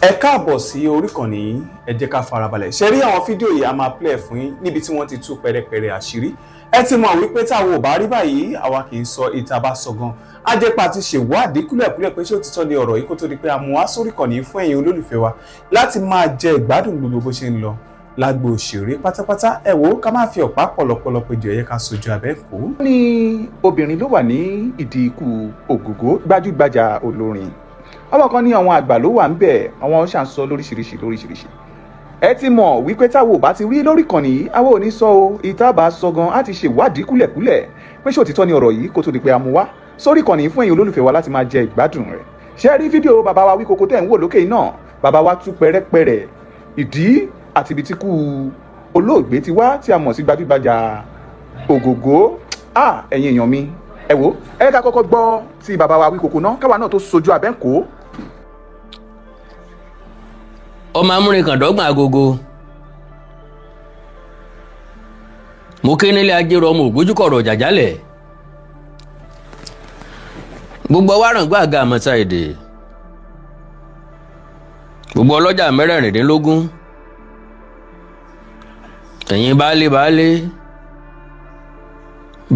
Ẹ káàbọ̀ sí orí ìkànnì yìí, ẹ jẹ́ ká farabalẹ̀. Ṣé rí àwọn fídíò yìí a máa play fún yín níbi tí wọ́n ti tú pẹrẹpẹrẹ àṣírí. Ẹ ti mọ̀ wípé táwọn ò bá rí báyìí, àwa kì í sọ ìta bá sọ gan. A jẹ́ pa ti ṣèwádìí kúlẹ̀kúlẹ̀ pé ṣé òtítọ́ ni ọ̀rọ̀ yìí kó tó di pé a mú wá sórí ìkànnì yìí fún ẹ̀yin olólùfẹ́ wa láti máa jẹ ìgbádùn gbogbo bó ṣe ń lọ lágbo òṣèré pátápátá. Ẹ wò ó ká má fi ọ̀pá pọ̀lọpọ̀lọ péjọ ẹ̀yẹ ká sojú abẹ́ kó. Ní obìnrin ló wà ní ìdí ikú Ogogo, gbajúgbajà olórin. Àwọn kan ní àwọn àgbà ló wà ń bẹ̀, àwọn ṣà ń sọ lóríṣiríṣi. Ẹ ti mọ̀ wípé táwo bá ti rí lórí ìkànnì yìí, àwọn ò ní sọ o, ìta bá sọ gan, á ti ṣèwádìí kúlẹ̀kúlẹ̀ pé ṣé òtítọ́ ni ọ̀rọ̀ yìí kó tó di pé a mú wá sórí ìkànnì yìí fún ẹ̀yin olólùfẹ́ wa láti máa jẹ ìgbádùn rẹ̀. Ṣé rí fídíò bàbá wa Wíkoko tẹ̀ ń wò lókè náà? Bàbá wa tú pẹrẹpẹrẹ ìdí àti ibi tí kú olóògbé ti wá tí a mọ̀ sí gbajúgbajà Ogogo. Ẹ̀yin èèyàn mi, ẹ wò ẹ ká kọ́kọ́ gbọ́ ti bàbá wa Wíkoko náà káwa náà tó sojú abẹ́ǹkó. Ọmọ amúrin kan dọ́gbọ̀n agogo mo ké nílé ajérò ọmọ ògbójúkọ̀rọ̀ jàjálẹ̀ gbogbo wárangó àga àmọ́ta èdè gbogbo ọlọ́jà mẹ́rẹ̀ẹ̀rìndínlógún ẹ̀yin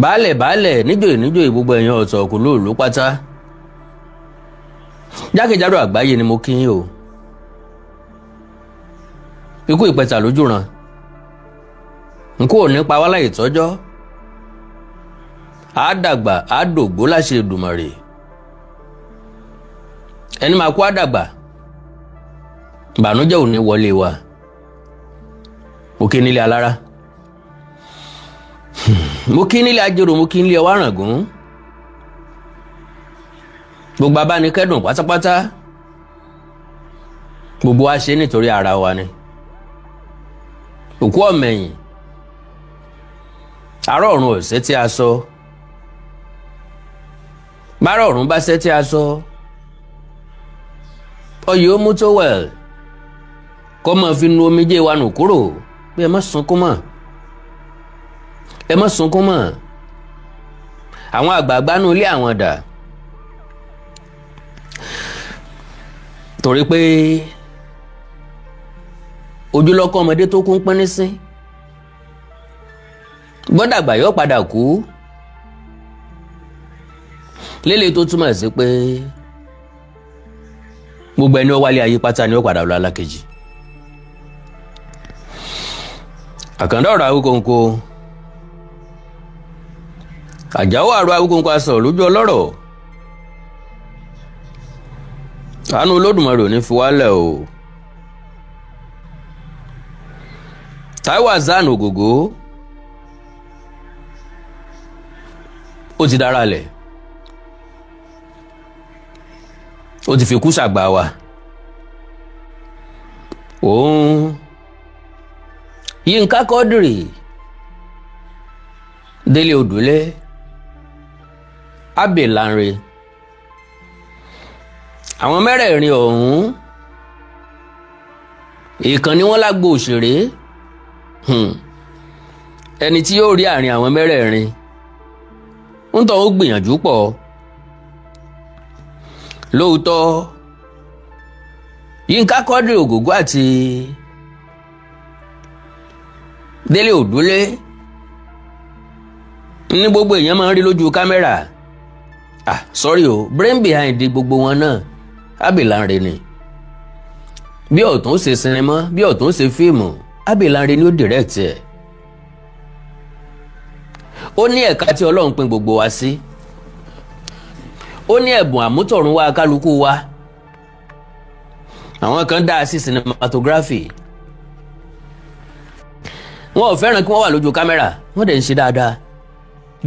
baálẹ̀ níjòyè gbogbo ẹ̀yin ọ̀tọ̀ ọ̀kú lóòlù pátá jákèjádò àgbáyé ni mo kí yín o. Ikú ìpẹta lójú ran nkú ò ní pa wá láì tọ́jọ́ á dàgbà á dògbó láṣẹ Èdùmàrè ẹni máa kú á dàgbà ìbànújẹ́ ò ní wọlé wa. Mo kí nílé alára mo kí nílé ajérò mo kí nílé ọwárangún gbogbo abánikẹ́dùn pátápátá gbogbo wa ṣe nítorí ara wa ni. Òkú ọ̀mẹ̀yìn àárọ̀ ọ̀run ọ̀sẹ̀ tí a sọ bárọ̀ ọ̀run bá ṣẹ́ tí a sọ ọyẹ́ ó mú tó wẹ̀ kọ́ mọ́ fi nu omijé wa nù kúrò bí ẹ má sunkún mọ́ àwọn àgbààgbà nù ilé àwọn dà torí pé ojúlọ́kọ́ ọmọdé tó kún pín ní sí gbọ́dàgbà yóò padà kú lélẹ̀ tó túmọ̀ sí pé gbogbo ẹni ó wálé ayé pátá ni ó padà lọ alákejì. Àkàndá ọ̀rọ̀ Awíkonko Àjàó àrò Awíkonko asọ̀rọ̀ lójú ọlọ́rọ̀ àánú Olódùmarè ò ní fi wálẹ̀ o. Táíwò Hassan Ogogo ó ti dára lẹ̀ ó ti fi kú ṣàgbà wa. Ohun Yínká Quadri Délé Odùlé Abbey Lanre àwọn mẹ́rẹ̀ẹ̀rin ọ̀hún ìkànnì wọn lágbo òṣèré. Ẹni tí yóò rí àárín àwọn mẹ́rẹ̀ẹ̀rin ń tọ́ ó gbìyànjú pọ̀ lóòótọ́. Yínká Quadri Ogogo àti Délé Odùlé ní gbogbo èèyàn máa ń rí lójú kámẹ́rà. Brain behind gbogbo wọn náà Abbey Lanre ni. Bí ọ̀tún ṣe sinimá bí ọ̀tún ṣe fíìmù Abbey Lanre ni ó direct ẹ̀. Ó ní ẹ̀ka tí Ọlọ́run pín gbogbo wa sí. Ó ní ẹ̀bùn àmútọ̀run wa kálukú wa. Àwọn kan dá sí cinematography. Wọn ò fẹ́ràn kí wọ́n wà lójú kámẹ́rà, wọ́n dẹ̀ ń ṣe dáadáa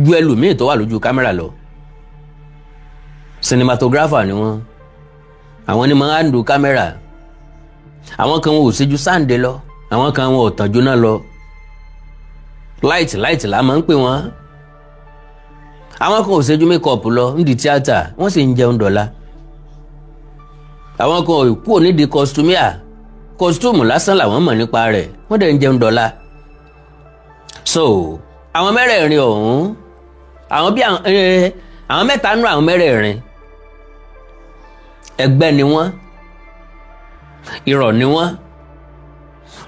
ju ẹlòmíì tó wà lójú kámẹ́rà lọ. Cinematographer ni wọ́n. Àwọn ni máa ń lo kámẹ́rà. Àwọn kan wọn ò ṣe ju sáǹdé lọ. Àwọn kan wọn ò tàn jóná lọ. Light la máa ń pè wọ́n. Àwọn kan ò ṣe ju makeup lọ nídìí tíátà wọ́n sì ń jẹun dọ́là. Àwọn kan ò kúrò nídìí costume lásán làwọn mọ̀ nípa rẹ̀ wọ́n dẹ̀ ń jẹun dọ́là. So àwọn mẹ́rẹ̀ẹ̀rin ọ̀hún àwọn mẹ́ta nú àwọn mẹ́rẹ̀ẹ̀rin ẹgbẹ́ ni wọ́n irọ́ ni wọ́n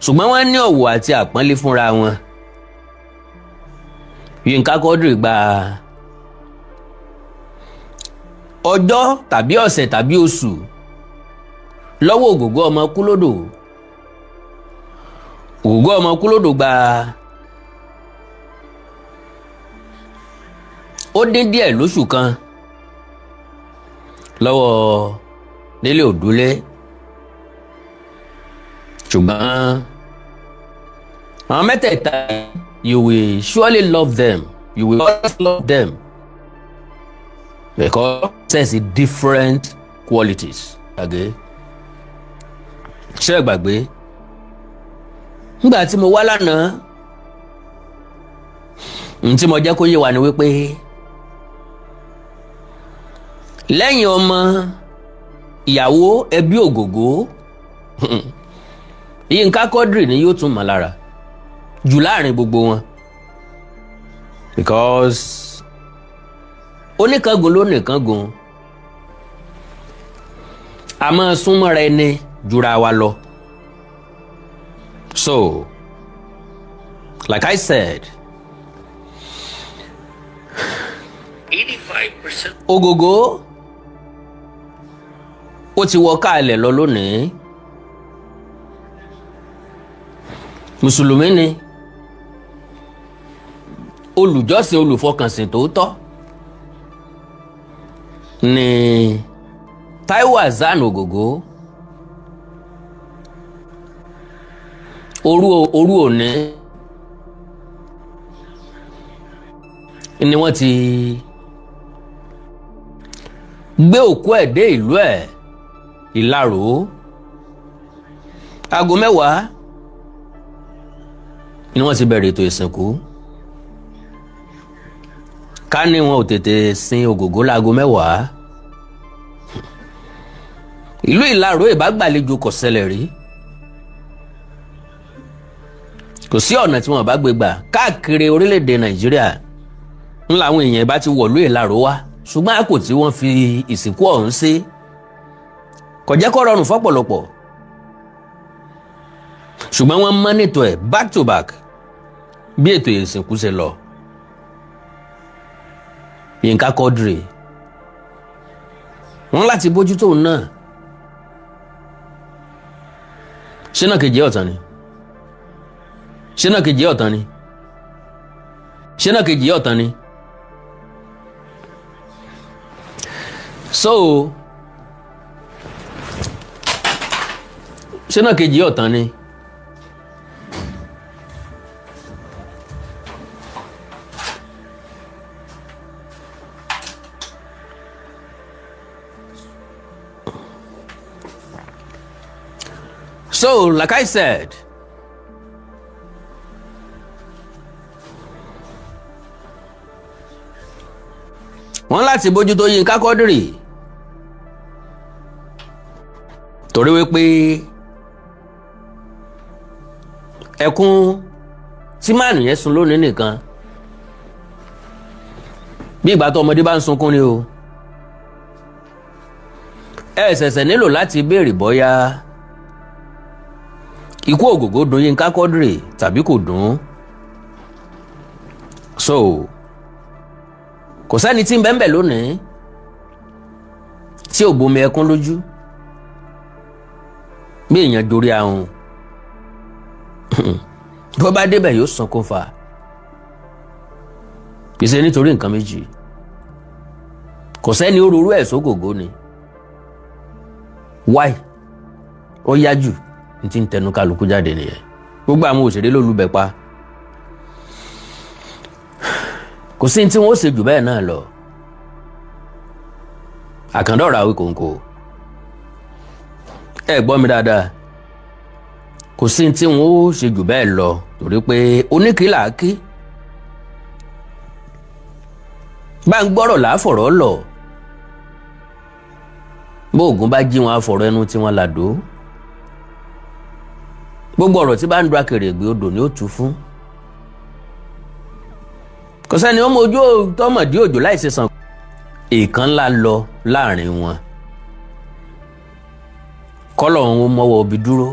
ṣùgbọ́n wọ́n ní ọ̀wọ̀ àti àpọ́nlé fúnra wọn. Yínká Quadri gba ọjọ́ tàbí ọ̀sẹ̀ tàbí oṣù lọ́wọ́ Ògògó ọmọ Kúlódò. Ògògó ọmọ Kúlódò gba ó dín díẹ̀ lóṣù kan lọ́wọ́ Délé Òdúlé, ṣùgbọ́n àwọn mẹ́tẹ̀ẹ̀ta you will surely love them, you will always love them because possess different qualities. Ṣé ẹ gbàgbé nígbà tí mo wá lánàá tí mo jẹ́ kó yé wa ni wípé lẹ́yìn ọmọ ìyàwó ẹbí Ògògó Yínká Quadri ni yóò tún mọ̀ lára jù láàrin gbogbo wọn because oníkangun ló nìkangun a máa súnmọ́ra ẹni jura wa lọ. So like I said 85% Ògògó ó ti wọ káàlẹ̀ lọ lónìí. Mùsùlùmí ni, olùjọ́sìn olùfọkànsìn tòótọ́ ni Táíwò Hassan Ògògó. Òru òní ni wọ́n ti gbé òkú ẹ̀ dé ìlú ẹ̀ Ìlaró. Aago 10 ni wọ́n ti bẹ̀rẹ̀ ètò ìsìnkú. Ká ní wọn ò tètè sin Ògògó láago 10 ìlú Ìlaró ìbágbàlejò kò ṣẹlẹ̀ rí. Kò sí ọ̀nà tí wọ́n bá gbé gbà káàkiri orílẹ̀-èdè Nàìjíríà ńlá àwọn èèyàn bá ti wọ̀lú Ìlaró wá, ṣùgbọ́n àpò tí wọ́n fi ìsìnkú ọ̀hún sí kò jẹ́ kó rọrùn fọ́pọ̀lọpọ̀, ṣùgbọ́n wọ́n mọ́nítọ̀ ẹ̀ back to back bí ètò ìsìnkú ṣe lọ. Yínká Quadri wọ́n láti bójútó náà. Ṣé náà kejì ọ̀tàn ni? Ṣé náà kejì ọ̀tàn ni? Ṣé náà kejì ọ̀tàn ni? So ṣé náà kejì ọ̀tàn ni? So, like I said, wọ́n láti bójútó Yínká Quadri torí wípé ẹkún tí máàlù yẹn sun lónìí nìkan bí ìgbà tó ọmọdé bá ń sunkún ni o. Ẹ ṣẹ̀ṣẹ̀ nílò láti béèrè bóyá ikú Ògògó dùn Yínká Quadri tàbí kò dùn. So kò sẹ́ni tí ń bẹ́ẹ̀ bẹ́ẹ̀ lónìí tí ò bomi ẹkún lójú bí èèyàn dorí ahun bó bá débẹ̀ yóò sunkún fa, kì í ṣe nítorí nǹkan méjì. Kò sẹ́ni ó rorú ẹ̀ sógògó ni why ó yá jù ní ti ń tẹnu kálukú jáde nìyẹn. Gbogbo àwọn òṣèré ló lùbẹ̀ pa, kò sí tí wọ́n ó ṣe jù bẹ́ẹ̀ náà lọ. Àkàndọ̀rọ̀ àwí kòǹkò, ẹ gbọ́ mi dáadáa, kò sí tí wọ́n ó ṣe jù bẹ́ẹ̀ lọ torí pé oníkìlà kí bá ń gbọ́rọ̀ láàfọ̀rọ̀ lọ, bó Ògún bá jí wọn àfọ̀rọ̀ ẹnu tí wọ́n làdó. Gbogbo ọ̀rọ̀ tí bá ń du akèrègbè odò ni ó tú fún. Kò sẹ́ni ó mọ ojú tọ́mọ̀dí òjò láìsí sàn. Èèkàn ńlá lọ láàrin wọn. kọ́lọ́run ó mọ́wọ́ òbí dúró.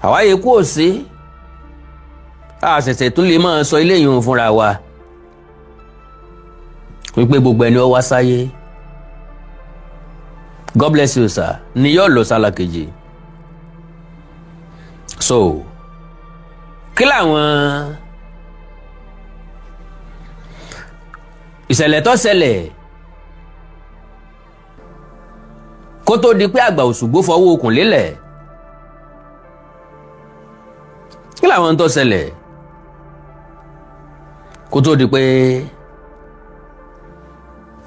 àwa yẹ kú òsí a ṣẹ̀ṣẹ̀ tún lè máa sọ eléyìí òun fúnra wa wípé gbogbo ẹni ó wá sáyé God bless you sir ni yóò lọ sálà kejì. so kí làwọn ìṣẹ̀lẹ̀ tó ṣẹlẹ̀ kó tó di pé àgbà Òṣùgbó fọwọ́ okùn lélẹ̀? kí làwọn tó ṣẹlẹ̀ kó tó di pé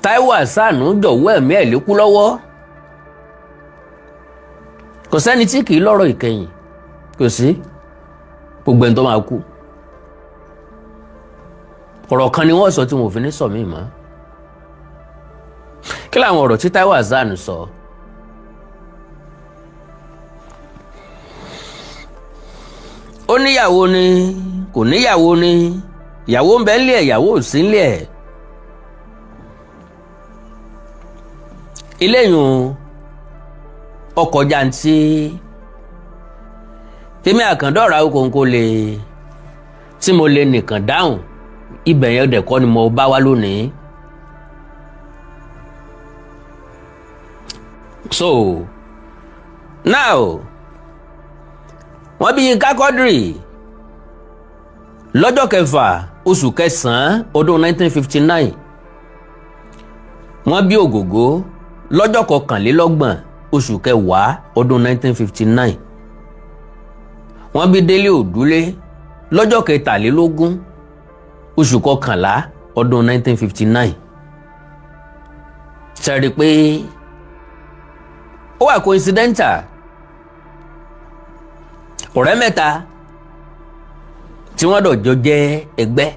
Táíwò Àsánù jọ̀wọ́ ẹ̀mí ẹ̀ lékú lọ́wọ́? kò sẹ́ni tí kì í lọ́rọ̀ ìkẹyìn, kò sí, gbogbo ẹni tó máa kú ọ̀rọ̀ kan ni wọ́n sọ tí wọn ò fi ní sọ mí mọ́. kí làwọn ọ̀rọ̀ tí Táíwò Àsánù sọ? ó níyàwó ni kò níyàwó ni, ìyàwó ń bẹ nílé ẹ̀, ìyàwó ò sí nílé ẹ̀. iléyùn ọkọ̀ jàǹtí tèmi àkàndọ̀rà okòǹkò lè tí mo lè nìkan dáhùn, ibẹ̀ yẹn dẹ̀ kọ́ ni mo bá wá lónìí. so now wọ́n bí Yínká Quadri lọ́jọ́ 6 oṣù kẹsàn-án ọdún 1959. wọ́n bí Ògògó lọ́jọ́ 21 oṣù kẹwàá ọdún 1959. wọ́n bí Délé Òdúlé lọ́jọ́ 23 oṣù kọkànlá ọdún 1959. ṣe rí i pé ó wà coincidental. ọ̀rẹ́ mẹ́ta tí wọ́n dọ̀jọ́ jẹ́ ẹgbẹ́,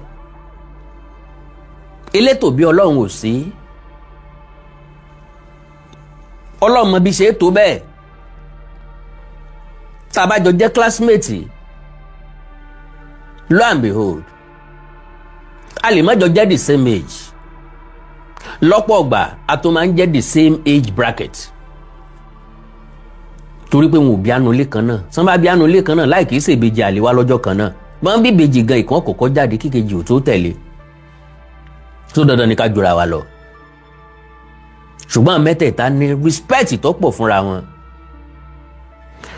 elétò bí Ọlọ́run ò sí, Ọlọ́run mọ bí ṣe é tó bẹ́ẹ̀. tá a bá jọ jẹ́ classmate, lo and behold a lè má jọ jẹ́ the same age, lọ́pọ̀ ọgbà a tó máa ń jẹ́ the same age bracket, torí pé wọn ò bí àánú ilé kan náà. tí wọ́n bá bí àánú ilé kan náà láì kìí ṣèbejì àlèwá lọ́jọ́ kan náà, wọ́n bí ìbejì gan ìkan kọ̀ọ̀kan jáde kíkejì ò tó tẹ̀lé, tó dandan ní ká jura wa lọ. ṣùgbọ́n mẹ́tẹ̀ẹ̀ta ní respect tó pọ̀ fúnra wọn,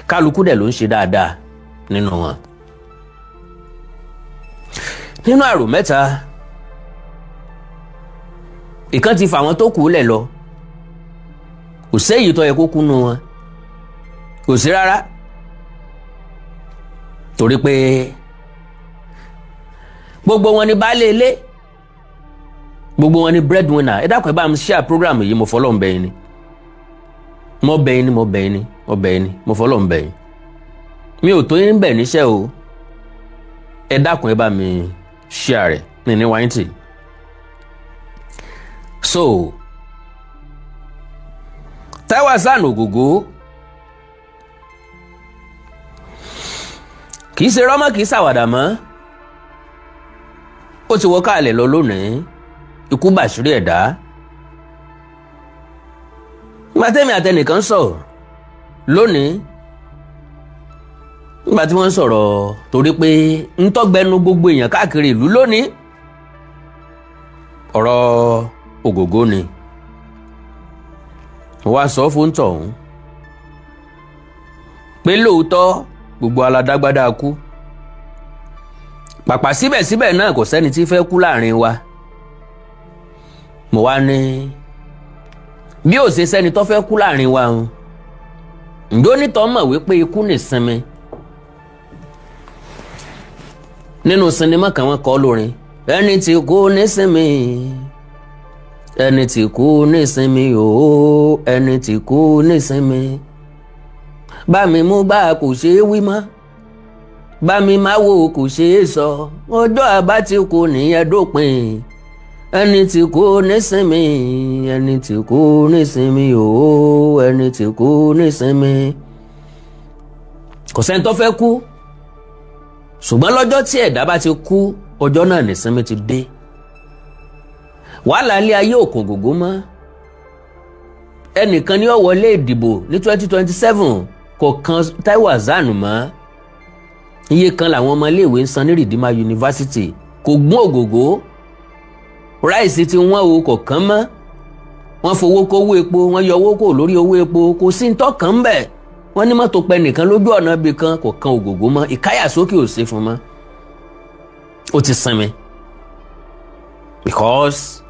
kálukú dẹ̀ ló ń ṣe dáadáa nínú wọn. nínú àrò mẹ́ta, ìkan ti fà wọn tó kù lẹ̀ lọ, kò séyìí tó yẹ kó kú nù wọn, kò sí rárá, torí pé gbogbo wọn ni baálé ilé, gbogbo wọn ni breadwinner. ẹ dákun ẹ bá mi share program yìí, mo fọlọ́ ń bẹ̀ yín ni, mo bẹ̀ yín ni, mo bẹ̀ yín ni, mo bẹ̀ yín ni, mo fọlọ́ ń bẹ̀ yín. mi ò tó yín bẹ̀ níṣẹ́ o, ẹ dákun ẹ bá mi share rẹ̀ ní ní wáyé tì. so Táíwò Àsánù Ògògó kìí ṣe rọ́mọ́ kìí ṣàwàdà mọ́, ó ti wọ́ káàlẹ̀ lọ lónìí, ikú bàṣírí ẹ̀dá. nígbà tẹ́mi àtẹnìkan sọ̀rọ̀ lónìí, nígbà tí wọ́n sọ̀rọ̀ torí pé ń tọ́gbẹ́nu gbogbo èèyàn káàkiri ìlú lónìí, ọ̀rọ̀ Ògògó ni. wọ́n á sọ fún tọ̀hún pé lóòótọ́ gbogbo aládágbádá kú, pàpà síbẹ̀síbẹ̀ náà kò sẹ́ni tí fẹ́ kú láàrin wa. mo wá ní bí ó ṣe sẹ́ni tó fẹ́ kú láàrin wa ń ǹjọ́ nítọ́ mọ̀ wípé ikú nìsinmi. nínú sinimá kan wọ́n kọ lórin, ẹni tí kú nísinmi, ẹni tí kú nísinmi ooo, ẹni tí kú nísinmi. bá mi mú gbà kò ṣeé wí mọ́, bá mi má wò kò ṣeé sọ, ọjọ́ àbá tí kò nìyẹn dópin. ẹni tí kú nísinmi, ẹni tí kú nísinmi ooo, ẹni tí kú nísinmi. kò sẹ́ni tó fẹ́ kú, ṣùgbọ́n lọ́jọ́ tí ẹ̀dá bá ti kú, ọjọ́ náà nísinmi ti dé. wàhálà ilé ayé òkun Ògògó mọ́, ẹnìkan ní ó wọlé ìdìbò ní 2027 kò kan Taiwo Hassan mọ́. Iye kan làwọn ọmọ iléèwé ń san ní Redeemer University kò gún ògògó. Ráìsì tí wọ́n o kò kán mọ́. Wọ́n fowó kówó epo, wọ́n yọ owó kò lórí owó epo, kò sí ntọ́kàn ń bẹ̀. Wọ́n ní mọ́tò pẹ nìkan lójú ọ̀nà ibì kan kò kan ògògó mọ́, ìkáyàsókè ò sí fún mọ́. Ó ti sinmi. Because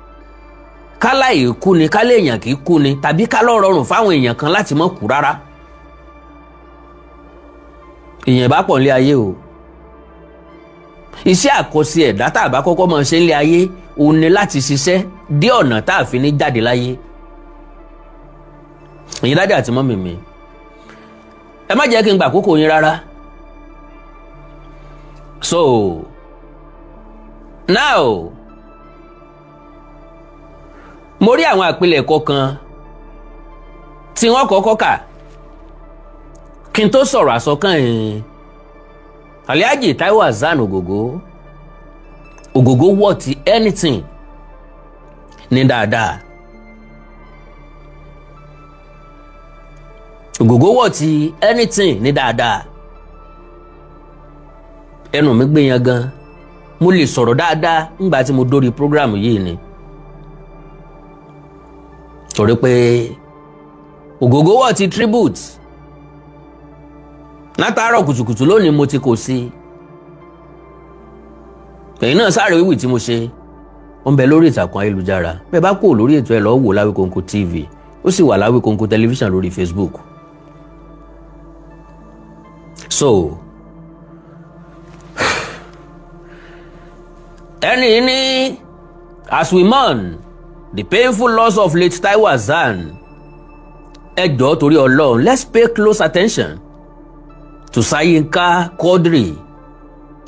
kálá ìkú ni kálá èèyàn kì í kú ni tàbí kálá rọrùn fáwọn èèyàn kan láti má kú rárá. Èèyàn bá pọ̀ nílé ayé o. Iṣẹ́ àkọsí ẹ̀dá tá a bá kọ́kọ́ máa ṣe nílé ayé òun ni láti ṣiṣẹ́ dé ọ̀nà tá a fi ní jáde láyé. Ẹ̀yin dájú àti mọ́mì mi, ẹ má jẹ́ kí n gbà àkókò yín rárá. So now mo rí àwọn àpilẹ̀kọ kan tí wọ́n kọ́kọ́ kà kí n tó sọ̀rọ̀ àsọkàn yìí. Alhaji Taiwo Hassan Ogogo worth anything ní dáadáa. Ogogo worth anything ní dáadáa. Ẹnu mi gbé yan gan, mo lè sọ̀rọ̀ dáadáa nígbà tí mo dórí program yìí ni. Torí pé Ogogo worth tribute. Látàárọ̀ kùtùkùtù lónìí mo ti kò sí. Ẹ̀yin náà sáré wíwì tí mo ṣe ó ń bẹ lórí ìtàkùn ayélujára. Bẹ́ẹ̀ bá kúrò lórí ètò ẹ̀ lọ wò Láwíkóńkó TV, ó sì wà Láwíkóńkó tẹlifíṣàn lórí Facebook. So ẹni ní as we mourn the painful loss of late Taiwo Hassan, ẹ jọ̀ọ́ torí Ọlọ́run, let's pay close attention to Sayinka Quadri,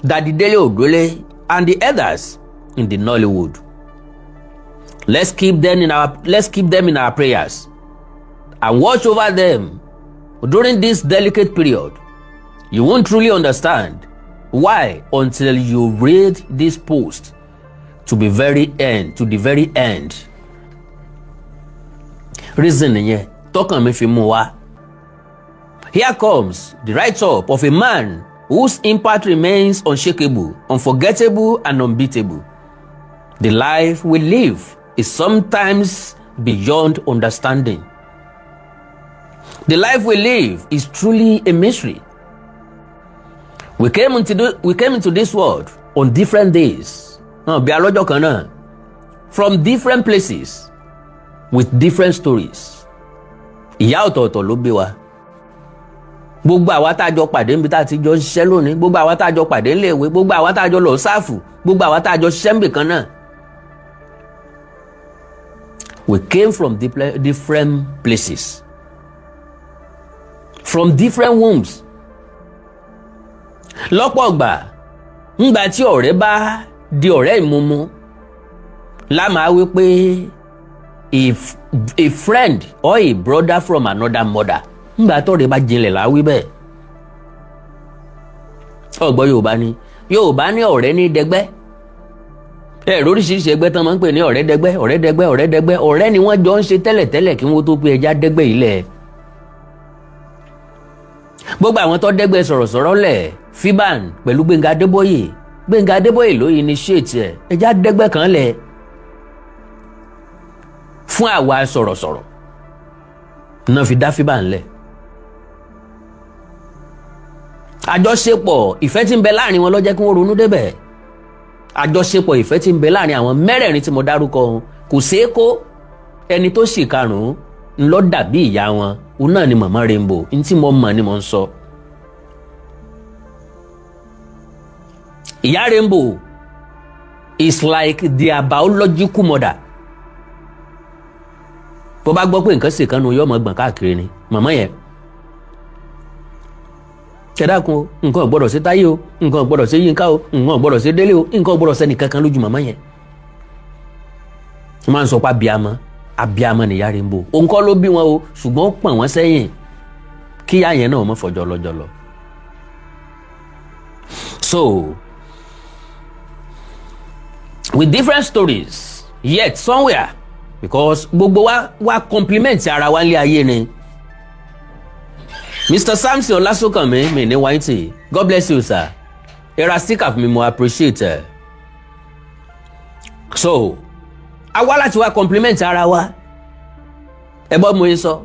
Daddy Dele Odole, and the others in the Nollywood. Let's keep them in our prayers and watch over them during this delicate period. You won't truly understand why until you read this post to the very end. Reason yẹn tọkàn mi fi mú wá. Here comes the write-up of a man whose impact remains unshakable, unforgettable, and unbeatable. The life we live is sometimes beyond understanding. The life we live is truly a mystery. We came into this world on different days, from different places, with different stories. Ìyá ọ̀tọ̀ọ̀tọ̀ ló bí wa. Gbogbo àwa tá jọ pàdé níbi tá ti jọ ṣiṣẹ́ lónìí, gbogbo àwa tá jọ pàdé nílé ìwé, gbogbo àwa tá jọ lọ sáàfù, gbogbo àwa tá jọ ṣiṣẹ́ níbì kan náà. We came from different places, from different wombs. Lọ́pọ̀ ọgbà ńgbà tí ọ̀rẹ́ bá di ọ̀rẹ́ ìmúmú la máa wí pé a friend or a brother from another mother. Ńgbà tọ́rẹ́ bá jinlẹ̀ la wí bẹ́ẹ̀. Ọ̀gbọ́n Yorùbá ní ọ̀rẹ́ ní dẹgbẹ́. Oríṣiríṣi ẹgbẹ́ tán máa ń pè ní ọ̀rẹ́ dẹgbẹ́. Ọ̀rẹ́ ni wọ́n jọ ń ṣe tẹ́lẹ̀tẹ́lẹ̀ kí wọ́n tó pé ẹja dẹ́gbẹ́ ilẹ̀. Gbogbo àwọn tó dẹ́gbẹ́ sọ̀rọ̀sọ̀rọ̀ lẹ̀ Fiban pẹ̀lú Gbénga Adébóyè ló initiate ẹ̀ ẹja dẹ́gbẹ́ kan lẹ̀ fún àwa sọ̀rọ̀sọ̀rọ̀ náà fi dá Fiban lẹ̀. Àjọṣepọ̀ ìfẹ́ tí ń bẹ láàrin wọn ló jẹ́ kí wọ́n ronú débẹ̀. Àjọṣepọ̀ ìfẹ́ tí ń bẹ láàrin àwọn mẹ́rẹ̀ẹ̀rin tí mo dárúkọ kò ṣeé kó. Ẹni tó sì karùn-ún ńlọ dàbí ìyá wọn òun náà ni Mama Rainbow. Ní tí mo mọ̀ ni mo ń sọ. Ìyá Rainbow is like their biological mother. Bó bá gbọ́ pé nǹkan ṣe kan nu yóò mọ̀ gbọ̀n káàkiri ni màmá yẹn. Kẹ́dákun o, nǹkan ò gbọ́dọ̀ ṣe Táyé o, nǹkan ò gbọ́dọ̀ ṣe Yínká o, nǹkan ò gbọ́dọ̀ ṣe Délé o, nǹkan ò gbọ́dọ̀ ṣe nìkankan lójú màmá yẹn. Wọ́n máa ń sọ pé abiyamọ ni ìyá Rainbow. Òun kọ́ ló bí wọn o, ṣùgbọ́n ó pọ̀n wọ́n sẹ́yìn kí ìyá yẹn náà mọ̀ fọjọ́ lọ́jọ́ lọ. So, with different stories, yet somewhere because gbogbo wa compliment ara wa nílé ayé ni. Mr. Samson Olasokanmi mi ní wáyé, God bless you sir. Era sticker fún mi mo appreciate ẹ. So a wá láti wá compliment ara wa. Ẹ gbọ́ mo yín sọ.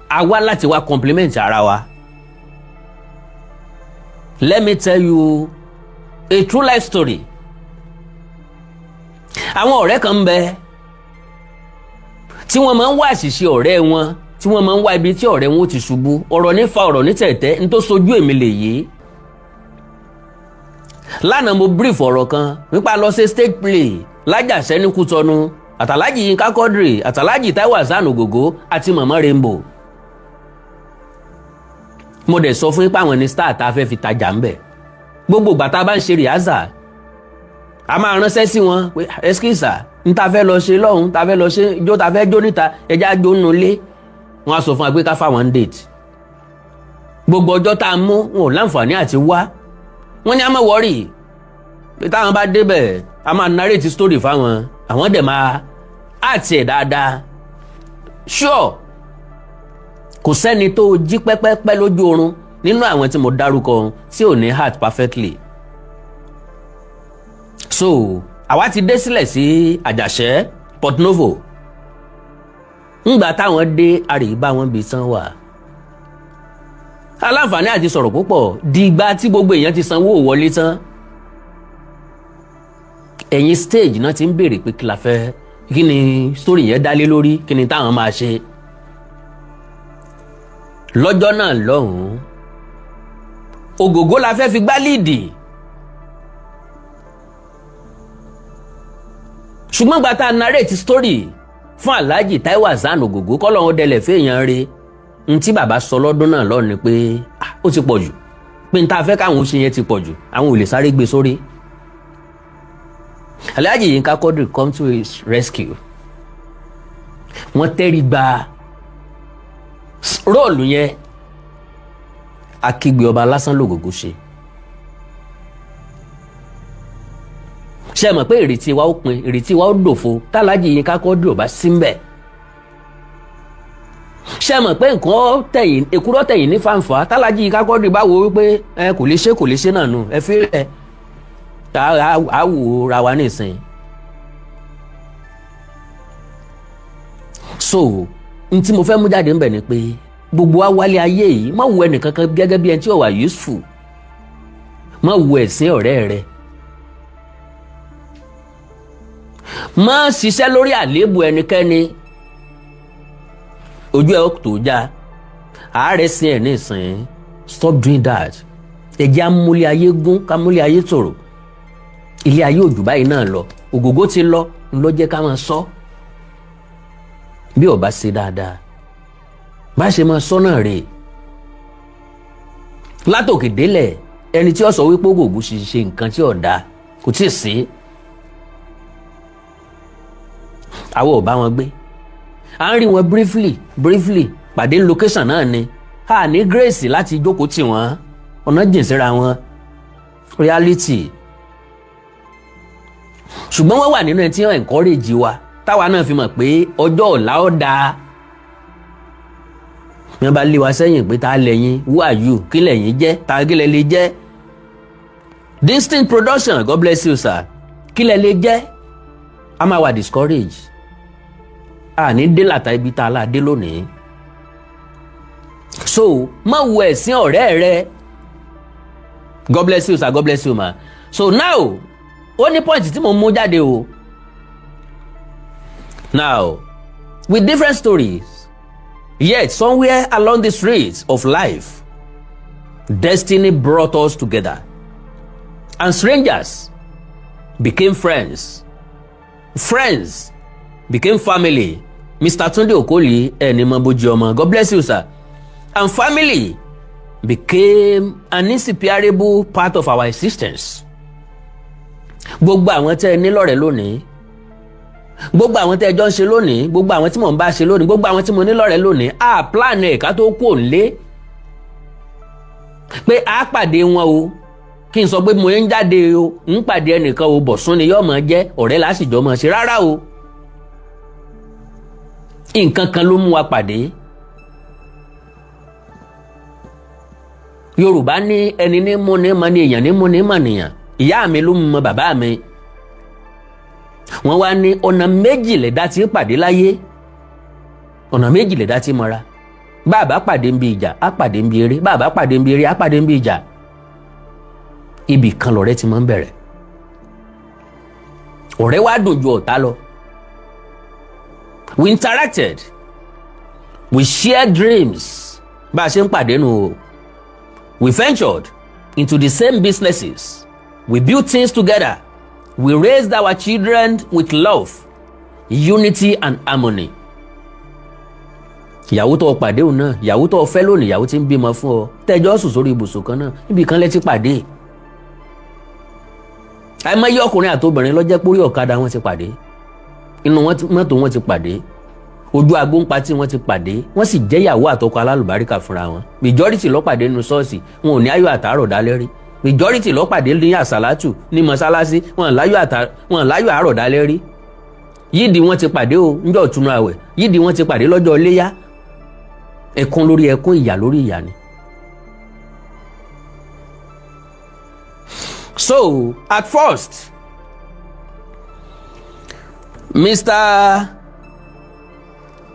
A wá láti wá compliment ara wa. Let me tell you a true life story. Àwọn ọ̀rẹ́ kan ń bẹ tí wọ́n máa ń wá àṣìṣe ọ̀rẹ́ wọn, tí wọ́n máa ń wá ibi tí ọ̀rẹ́ wọn ó ti ṣubú. Ọ̀rọ̀ ní fa ọ̀rọ̀ ní tẹ̀tẹ̀ ní tó sojú èmi lè yé. Lánàá mo brief ọ̀rọ̀ kan nípa lọ sí stage play lájàṣẹ́ ní Kútọ́nù àtàlájì Yínká Quadri àtàlájì Táíwò Hassan Ogogo àti Mama Rainbow. Mo dẹ̀ sọ fún yín pé àwọn ní star tá a fẹ́ fi tajà ń bẹ̀. Gbogbo ìgbà tá a bá ń ṣe rìhásà a máa ránṣẹ́ sí wọn pé ẹ́skísà ń ta fẹ́ lọ ṣe lọ́hùn, ta fẹ́ lọ ṣe ijó, ta fẹ́ jó níta, ẹja jó nínú ilé. Wọ́n á sọ fún wa pé ká fáwọn date. Gbogbo ọjọ́ tá a mú wọn ò láǹfààní àti wá. Wọ́n ní a máa wọ́rì pé táwọn bá débẹ̀ a máa narrate story fáwọn, àwọn dẹ̀ máa àti ẹ̀ dáadáa. Sure, kò sẹ́ni tó jí pẹ́pẹ́pẹ́ lójú oorun nínú àwọn tí mo dárúkọ tí ò ní heart perfectly. So àwa ti dé sílẹ̀ sí Àjàṣẹ́ Port Novo. Ńgbà táwọn dé àríbá wọn bí tán wà. Aláǹfààní àti sọ̀rọ̀ púpọ̀ dìgbà tí gbogbo èèyàn ti sanwó wọlé tán. Ẹ̀yìn stage náà ti ń béèrè pé kí la fẹ́, kí ni story yẹn dálé lórí, kí ni táwọn máa ṣe. Lọ́jọ́ náà lọ́hùn-ún Ogogo la fẹ́ fi gbá líìdì. Ṣùgbọ́n gbà tá a narrate story fún Alhaji Táíwò Hassan Ogogo kọ́lọ́hún dẹlẹ̀ fèèyàn re. N tí bàbá sọ lọ́dún náà lọ́ọ̀ ni pé ó ti pọ̀ jù, pé n ta fẹ́ káwọn ṣe yẹn ti pọ̀ jù, àwọn ò lè sáré gbé sórí. Alhaji Yínká Quadri come to his rescue. Wọ́n tẹ́rí gba róòlù yẹn. Akígbe ọba lásán l'Ogogo ṣe. Ṣé mọ̀ pé ìrètí wa ó pin, ìrètí wa ó dòfo t'Alhaji Yínká Quadri ò bá sí ńbẹ̀. Ṣé mọ̀ pé nǹkan tẹ̀yìn èkúrọ́ tẹ̀yìn ní fàǹfà t'Alhaji Yínká Quadri bá wo wípé kò lè ṣe náà nù, ẹ fi ẹ a wò ra wa nísìn. So n tí mo fẹ́ mú jáde ńbẹ̀ ni pé gbogbo wa wálé ayé yìí má wo ẹnìkankan gẹ́gẹ́ bí ẹni tí ó wà useful, má wo ẹ̀sìn ọ̀rẹ́ rẹ, má ṣiṣẹ́ lórí àléébù ẹnikẹ́ni. Ojú ẹ̀ ó tó já àárẹ̀ sí ẹ̀ nísìn. Stop doing that. Ẹ jẹ́ amúlé ayé gún ká múlé ayé tòrò. Ilé ayé òjò báyìí náà lọ, Ogogo ti lọ ló jẹ́ ká máa sọ. Bí ó bá ṣe dáadáa bá ṣe máa sọ náà rè. Látòkè délẹ̀ ẹni tí ó sọ wípé Ogogo ṣe nǹkan tí ò dáa kò tí ì sí. Àwọn ò bá wọn gbé, à ń rí wọn briefly pàdé location náà ni. A ní grace láti jókòó tì wọ́n, ọ̀nà jìn síra wọn, reality. Ṣùgbọ́n wọ́n wà nínú ẹni tí wọ́n encourage wa táwa náà fi mọ̀ pé ọjọ́ ọ̀la ó dáa. Wọ́n bá lé wa sẹ́yìn pé ta lẹ́yìn, who are you, kí lẹ́yìn jẹ́, ta kí lẹ́ lè jẹ́. Distinct production, God bless you sir, kí lẹ́ lè jẹ́. A máa wà discourage. A ní dé làtà ibi tá a là dé lónìí. So má wo ẹ̀sìn ọ̀rẹ́ rẹ. God bless you sir, God bless you ma. So now ó ní point tí mo mú jáde o. Now with different stories, yet somewhere along the streets of life, destiny brought us together, and strangers became friends. Friends became family. Mr. Tunde Okoli ẹni mọ bójú ọmọ, God bless you sir. And family became an inseparable part of our existence. Gbogbo àwọn tẹ́ ẹ ní lọ́rẹ̀ẹ́ lónìí, gbogbo àwọn tẹ́ ẹ jọ ń ṣe lónìí, gbogbo àwọn tí mò ń bá ṣe lónìí, gbogbo àwọn tí mo ní lọ́rẹ̀ẹ́ lónìí, a plan ẹ̀ka tó kú òǹlé pé a pàdé wọn o, kí n sọ pé mo ń jáde o, ń pàdé ẹnìkan o, bọ̀sún ni yóò máa jẹ́ ọ̀rẹ́ lásìjọ́ máa ṣe rárá o. nǹkan kan ló mú wa pàdé. Yorùbá ní ẹni ní mú ní mọ ní èèyàn ní mú ní mọ nìyàn. Ìyá mi ló mọ bàbá mi. Wọ́n wá ní ọ̀nà méjì lẹ̀dá tí ń pàdé láyé. Ọ̀nà méjì lẹ̀dá tí mọ́ra. Bàbá pàdé ń bí ìjà, á pàdé ń bí eré. Bàbá pàdé ń bí eré, á pàdé ń bí ìjà. Ibì kan lọ̀rẹ́ ti máa ń bẹ̀rẹ̀. Ọ̀rẹ́ wá dùn ju ọ̀tá lọ. We interacted. We shared dreams. Bá a ṣe ń pàdé nù o. We ventured into the same businesses. We built things together. We raised our children with love, unity and harmony. Ìyàwó tó pàdé òun náà, ìyàwó tó fẹ́ lónìí, ìyàwó tí ń bímọ fún ọ, tẹ́jọ́ sùn sórí ibùsùn kan náà, níbi kan lẹ ti pàdé. Àìmọye ọkùnrin àtobìnrin ló jẹ́ pé orí ọ̀kadà wọn ti pàdé. Inú mọ́tò wọn ti pàdé. Ojú agbóǹpa tí wọ́n ti pàdé. Wọ́n sì jẹ́ ìyàwó àtọkọ alálùbáríkà fúnra wọn. Majority ló pàdé nínú ṣọ́ọ̀ṣì, wọn ò ní ayọ̀ àtàárọ̀ dálẹ́ rí. Majority ló pàdé ní àsálátù ní mọ́sálásí, wọn láyọ̀ àárọ̀ dálẹ́ rí. Yídì wọn ti pàdé o níjọ́ ìtúnu àwẹ̀, yídì wọn ti pàdé lọ́jọ́ iléyá. Ẹkún lórí ẹkún, ìyà lórí ìyà ni. So, at first, Mr.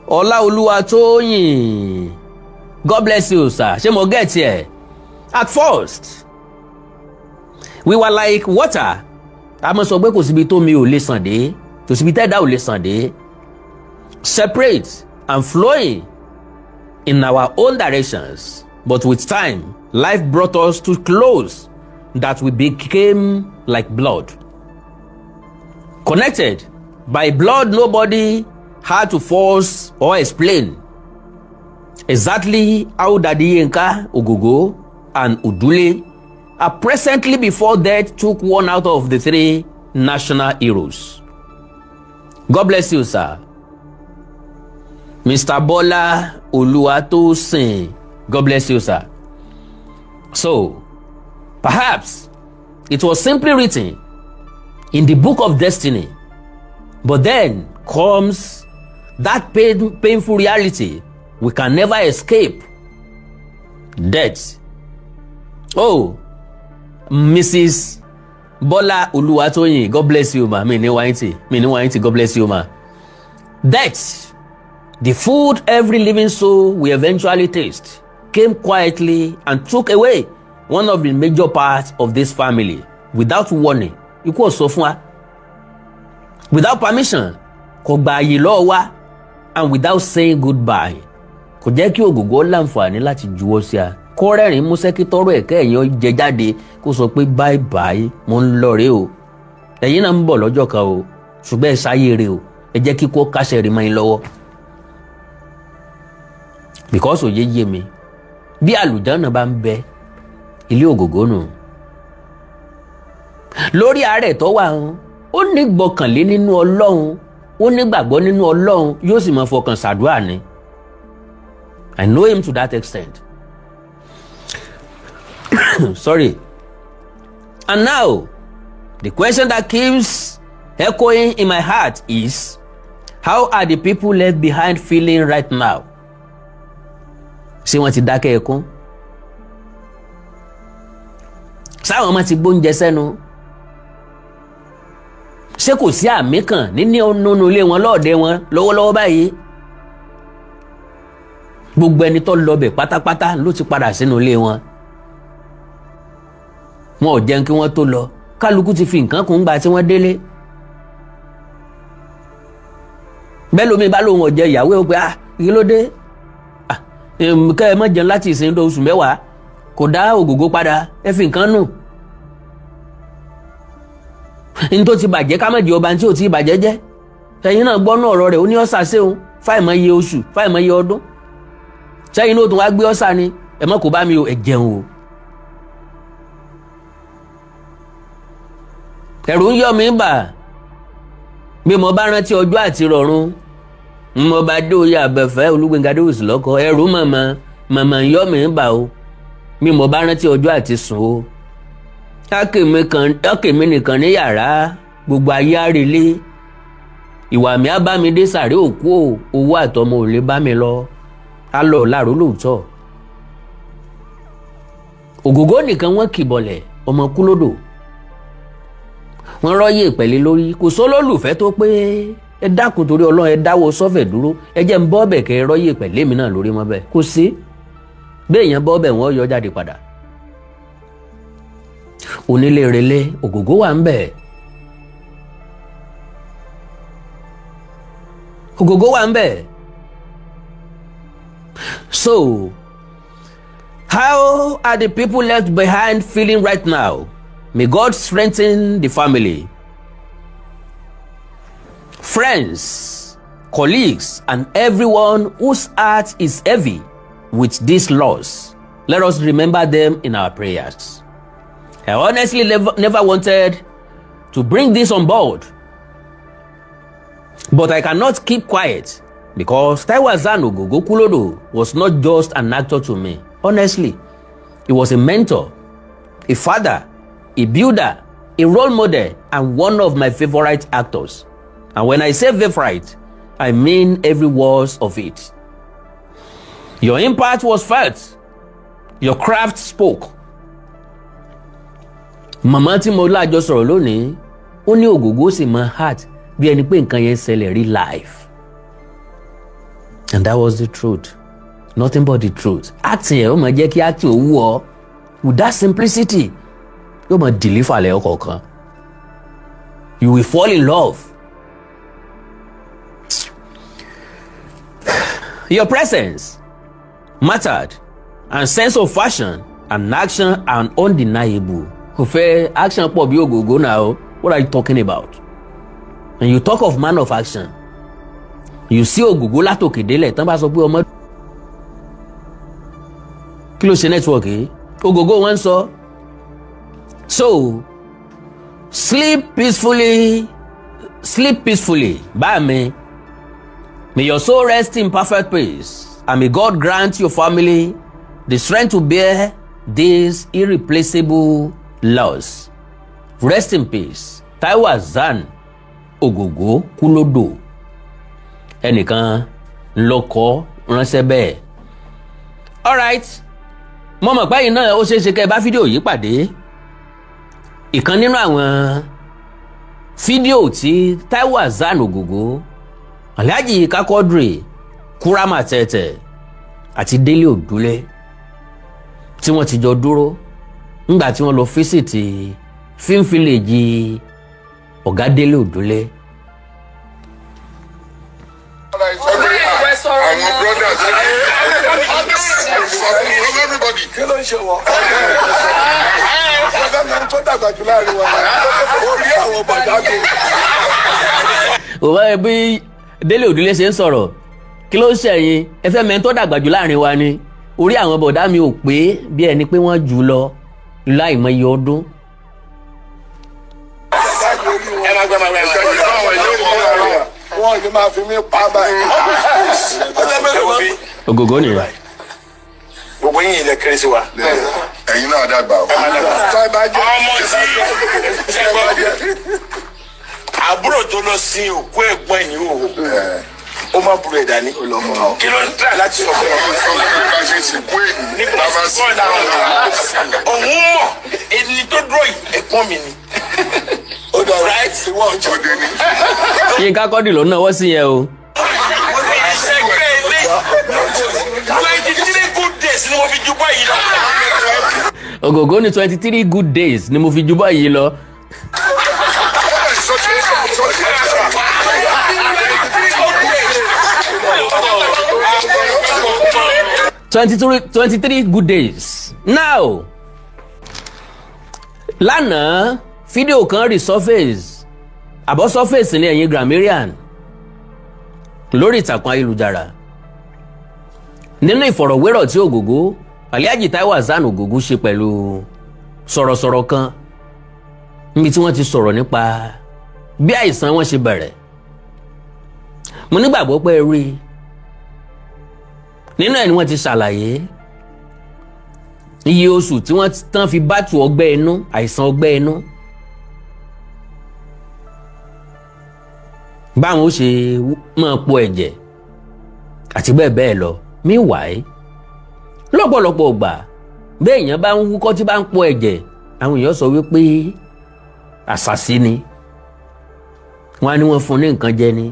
Olaoluwatoyin, God bless you, sir. Ṣé mo get here? At first, we were like water. A mọ̀ sọ pé kò síbi tó mi ò lè sàn dé, kò síbi tẹ́dá ò lè sàn dé. Separate and flowing in our own directions. But with time, life brought us too close that we became like blood. Connected by blood, nobody had to force or explain exactly how Daddy Yinka Ogogo and Udule are presently before death took one out of the three national heroes. God bless you, sir. Mr. Bola Oluwatosin, God bless you, sir. So, perhaps it was simply written in the book of destiny, but then comes that painful reality we can never escape: death. Oh, Mrs. Bola Oluwatoyin, God bless you, ma. Mi ni wainti, God bless you, ma. Death, the food every living soul will eventually taste, came quietly and took away one of the major parts of this family without warning. Ikú ò sọ fún wa. Without permission, kò gba àyè lọ́wọ́ wa, and without saying goodbye. Kò jẹ́ kí Ògògó láǹfààní láti juwọ́ sí a. Kó rẹ́rìn músẹ́ kí tọ́rọ̀ ẹ̀kẹ́ èèyàn jẹ jáde kó sọ pé bye bye, mo ń lọ rè o. Ẹ̀yin náà ń bọ̀ lọ́jọ́ kan o, ṣùgbọ́n ẹ sáyé rè o. Ẹ jẹ́ kí kó kásẹ̀ rí mọ́ yín lọ́wọ́. Because òye yé mi, bí àlùjánnà bá ń bẹ, ilé Ògògó nù. Lórí àárẹ̀ tó wà hàn, ó ní gbọ́kànlé nínú Ọlọ́run, ó ní gbàgbọ́ nínú Ọlọ́run, yóò sì máa fọkàn ṣàdúrà ni. I know him to that extent. Sorry. And now, the question that keeps echoing in my heart is, how are the people left behind feeling right now? Ṣé wọ́n ti dákẹ́ ẹkún? Sáwọn ọmọ ti gbóúnjẹ sẹ́nu? Ṣé kò sí àmì kan nínú ilé wọn lọ́ọ̀dẹ wọn lọ́wọ́lọ́wọ́ báyìí? Gbogbo ẹni tó lọbẹ̀ pátápátá ló ti padà sínú ilé wọn. Wọn ò jẹun kí wọ́n tó lọ. Kálukú ti fi nǹkan kún gbà tí wọ́n délé. Bẹ́ẹ̀ lómi bá lóun ọ̀jẹ̀ ìyàwó ẹ̀ pé kí ló dé? Kẹ́ ẹ má jẹun láti ìsìn tó oṣù mẹ́wàá. Kò dá Ògògó padà, ẹ fi nǹkan nù. Ní tó ti bàjẹ́ ká má jẹ́ ọba tí ò ti bàjẹ́ jẹ́. Ṣẹ́yìn náà gbọ́nú ọ̀rọ̀ rẹ̀, ó ní ọ̀sà séun fáìmọye oṣù fáìmọye ọdún. Ṣẹ́yìn náà tún wá gbé ọ̀sà ni, ẹ má kó bá mi o, ẹ jẹun o. Ẹ̀rù ń yọ mí bà bí mo bá rántí ọjọ́ àti rọ̀run, mo bá dé oyè àbẹ̀fẹ́ Olúgbénga Adéwùsì lọ́kọ, ẹ̀rù màmá ń yọ mí bà o bí mo bá rántí ọjọ́ àti sùn o. Kákèmí nìkan ní yàrá, gbogbo ayé àrèlé. ìwà mi á bá mi dé sàré òkú o, owó àtọmọ ò lè bá mi lọ, á lọ láàrú lóòótọ́. Ògògó nìkan wọ́n kìbọ̀lẹ̀ ọmọ kúlódò, wọ́n rọ́yè pẹ̀lẹ́ lórí, kò sólólùfẹ́ tó pé ẹ dákun torí Ọlọ́run ẹ dáwọ́ sọ́fẹ̀ dúró, ẹ jẹ́ ń bọ́ ọbẹ̀ kẹ́ ẹ rọ́yè pẹ̀lẹ́ mi náà lórí mọ́ bẹ́ẹ̀, kò sí bẹ́ẹ̀ yẹn bọ́ ọbẹ̀ wọ́n yọ jáde padà. Onílé relé Ògògó wà ń bẹ̀, Ògògó wà ń bẹ̀. So how are the people left behind feeling right now? May God strengthen the family. Friends, colleagues, and everyone whose heart is heavy with this loss, let us remember them in our prayers. I honestly never wanted to bring this on board, but I cannot keep quiet because Taiwo Ogogo Kulodo was not just an actor to me. Honestly, he was a mentor, a father, a builder, a role model, and one of my favorite actors. And when I say favorite, I mean every word of it. Your impact was felt. Your craft spoke. Màmá tí mo lájọ sọ̀rọ̀ lónìí, ó ní Ògògó sì mọ heart bí ẹni pé nǹkan yẹn ṣẹlẹ̀ rí life. And that was the truth. Nothing but the truth. Acting ẹ̀ ó máa jẹ́ kí acting ó wù ọ́. With that simplicity, yóò máa deliver lẹ́yọ̀ kọ̀ọ̀kan. You will fall in love. Your presence mattered, and sense of fashion and action are undeniable. Kò fẹ́ action pọ̀ bí Ògògó now. What are you talking about? And you talk of man of action. You see Ògògó látòkè délẹ̀ tán bá sọ pé ọmọ kí ló ṣe network yìí? Ògògó wọ́n sọ. So sleep peacefully, bá mi. May your soul rest in perfect peace, and may God grant your family the strength to bear this irreplaceable loss. Rest in peace. Taiwo Ogogo Kulodo. Ẹnìkan lọkọ ránṣẹ́ bẹ́ẹ̀. Alright. Mo mọ̀ pé iná ó ṣeé ṣe kẹ́ bá fídíò yìí pàdé. Ìkan nínú àwọn fídíò tí Taiwo Ogogo, Alhaji Kakodre, Kurama Tete àti Délé Òdúlé tí wọ́n ti jọ dúró nígbà tí wọ́n lọ fíṣítì film village ọ̀gá Délé Òdúlé. Àwọn brothers everybody kí ló ń ṣe wọ́n? Ọ̀gá mi tó dàgbà jù láàrin wọn. Orí àwọn bàdá mi. Òwò ẹbí Délé Òdúlé ṣe ń sọ̀rọ̀, kí ló ń ṣẹ̀yìn? Ẹ fẹ́ mẹ́ni tó dàgbà jù láàrin wa ni. Orí àwọn bọ̀dá mi ò pé bí ẹni pé wọ́n jù lọ láìmọye ọdún. Wọ́n ní máa fi mí pa báyìí. Ògògó nìyẹn. Gbogbo yín ilẹ̀ kéré sí wa. Ẹ̀yin náà dàgbà o. Ọmọ tí àbúrò tó lọ sí òkú ẹ̀gbọ́n ẹ̀ ní òwò. Ó máa burú ẹ̀ dání. Kí ló ń tà láti sọ fún ọ? Nípa ṣe sìnkú èyí. Nípa sìnkú ẹ̀ náà. Òun mọ̀ ẹni tó dúró ẹ̀gbọ́n mi ni. Ó dàrú ìwọ̀n ọ̀jọ̀dé ni. Yínká Quadri ló náwó sí yẹn o. Ìṣègbè ilé 23 good days ni mo fi ju báyìí lọ. Ògògó ní 23 good days ni mo fi ju báyìí lọ. 23 good days. Now, lánàá fídíò kan resurface, àbọ̀ surface ní ẹ̀yìn grammarian lórí ìtàkùn ayélujára. Nínú ìfọ̀rọ̀wérọ̀ tí Ògògó, Alhaji Taiwo Ogogo ṣe pẹ̀lú sọ̀rọ̀sọ̀rọ̀ kan níbi tí wọ́n ti sọ̀rọ̀ nípa bí àìsàn wọn ṣe bẹ̀rẹ̀. Mo nígbàgbọ́ pé rí i. Nínú ẹ̀ ni wọ́n ti ṣàlàyé iye oṣù tí wọ́n tán fi bátù ọgbẹ́ inú, àìsàn ọgbẹ́ inú. báwọn ó ṣe máa po ẹ̀jẹ̀ àti bẹ́ẹ̀ bẹ́ẹ̀ lọ. Meanwhile lọ́pọ̀lọpọ̀ ìgbà bẹ́ẹ̀ èèyàn bá ń wúkọ́ tí bá ń po ẹ̀jẹ̀ àwọn èèyàn sọ wípé àṣàsí ni, wọ́n á ní wọ́n fún ní nǹkan jẹ ni.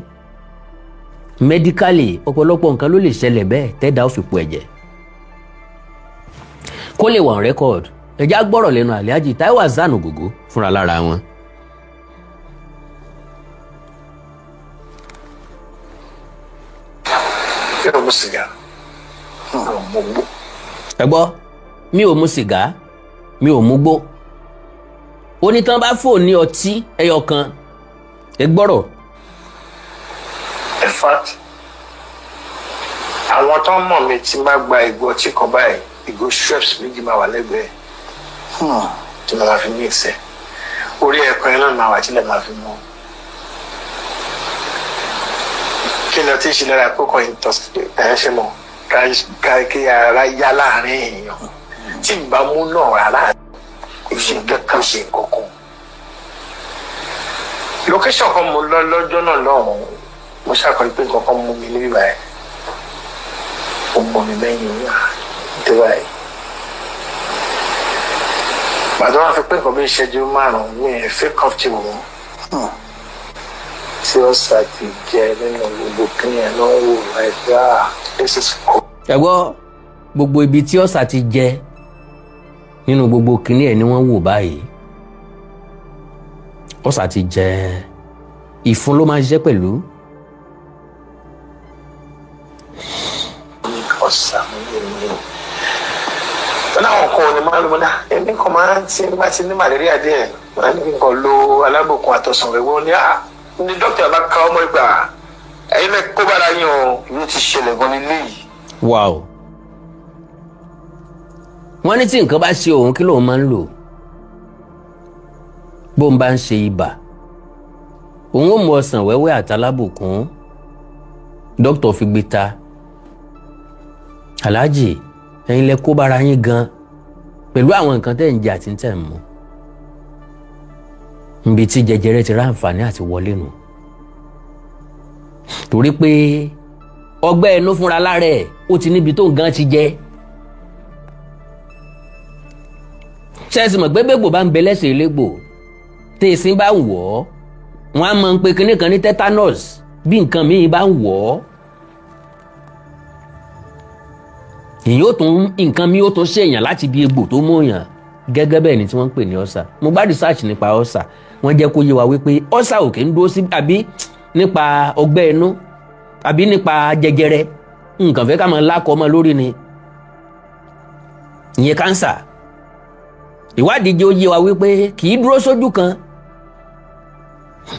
Medically ọ̀pọ̀lọpọ̀ nǹkan ló lè ṣẹlẹ̀ bẹ́ẹ̀ tẹ́dà ó fi po ẹ̀jẹ̀. Kó lè wà on record ẹ̀já gbọ́rọ̀ lẹ́nu Alhaji Taiwo Hassan Ogogo fúnra lára wọn. ẹ gbọ́, mi ò mu sìgá, mi ò mu gbó. Ó ní tán bá fò ní ọtí ẹyọ kan, ẹ gbọ́rọ̀. In fact, àwọn tó ń mọ̀ mi tí máa gba ìgò ọtí kan báyìí, ìgò Schweppes méjì máa wà lẹ́gbẹ̀ẹ́ tí mo máa fi mix ẹ̀. Orí ẹ̀kọ́ yẹn náà máa wà tí lè máa fi mọ́. Kí ni ọtí ṣe lára kókó ẹ̀ ṣe mọ̀ kí ara yá láàrin èèyàn tí ìgbà mú náà rárá kò ṣe kankan ṣe kankan. Location kan mo lọ lọ́jọ́ náà lọ́hùn-ún mo ṣàkọrí pé nǹkan kan mú mi níbí báyìí. Ó mọ mi lẹ́yìn nítorí báyìí. Bàtà wọn fi pé nǹkan bí ìṣẹ́jú márùn-ún mi ẹ̀ fẹ́ comfortable wọn. Tí ó ṣàti jẹ nínú gbogbo kíni ẹ̀ náà wò láìpẹ́ this is cool. Ẹ gbọ́, gbogbo ibi tí ọ̀sà ti jẹ nínú gbogbo kíní ẹ̀ ni wọ́n wò báyìí. Ọ̀sà ti jẹ ìfun ló máa ṣiṣẹ́ pẹ̀lú. Ọ̀sà mi ní wọn àwọn kan ní máa ń lò náà ẹni kan máa ń tí bá ti ní màlẹ́ríà díẹ̀ máa ní nǹkan lo alábòkun àtọ̀sán rẹ̀ wọ́n ní dókítà bá ká ọmọ ìgbà ẹ̀yin náà kó bára yín o ìlú ti ṣẹlẹ̀ gan nílé yìí. Wow. Wọ́n ní tí nǹkan bá ṣe òun kí lóun máa ń lò. Bó ń bá ń ṣe ibà òun ó mu ọsàn wẹ́wẹ́ àtàlábùkún dókítà fi gbé ta. Alhaji ẹ̀yin lẹ kó bára yín gan pẹ̀lú àwọn nǹkan tẹ́ ń jẹ àti tẹ́ ń mu. Níbi tí jẹjẹrẹ ti ráǹfààní àti wọlé nù. Torí pé ọgbẹ́ inú fúnra lára ẹ̀ ó ti níbi tó gan ti jẹ. Ṣẹ́ẹ̀sì mọ̀ pé bẹ́gbò bá ń bẹ lẹ́sẹ̀ elégbò tí ìsín bá ń wọ̀ ọ́ wọ́n á mọ̀ ń pe kinní kan ní tetanus bí nǹkan míì bá ń wọ̀ ọ́. Èyí ó tún nǹkan míì ó tún ṣèyàn láti bí egbò tó mú yàn gẹ́gẹ́ bẹ́ẹ̀ ni tí wọ́n ń pè ní ọ̀sà. Mo bá research nípa ọ̀sà wọ́n jẹ́ kó yé wa wípé ọ̀sà ò kì í dúró sí àbí nípa ọgbẹ́ inú àbí nípa jẹjẹrẹ nǹkan fẹ́ ká máa lákọ̀ ọmọ lórí ni ìyẹn kánsà. Ìwádìí jẹ́ ó yé wa wípé kì í dúró sójú kan.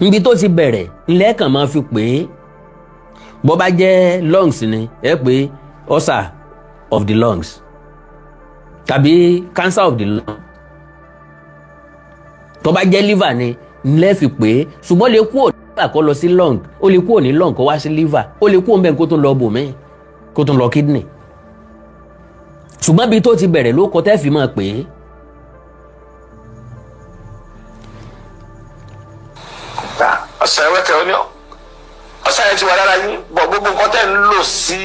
Níbi tó ti bẹ̀rẹ̀ ńlẹ́ kàn máa fi pè é bó bá jẹ́ lungs ni ẹ pé ulcer of the lungs tàbí cancer of the lung. Tó bá jẹ́ liver ni ńlẹ́ fi pè é ṣùgbọ́n lè kú òní kó lọ sí lung, ó lè kú òní lung kó wá sí liver, ó lè kú òun bẹ́ẹ̀ kó tún lọ bòmíì kó tún lọ kidney. Ṣùgbọ́n bí tó ti bẹ̀rẹ̀ ló kọ tẹ́ fi máa pè é. Ọ̀sán ẹ̀wẹ́ kẹ́ ọ ní ọ̀sán ẹ̀ ti wà lára yín bọ̀ gbogbo nǹkan tẹ́ ń lò sí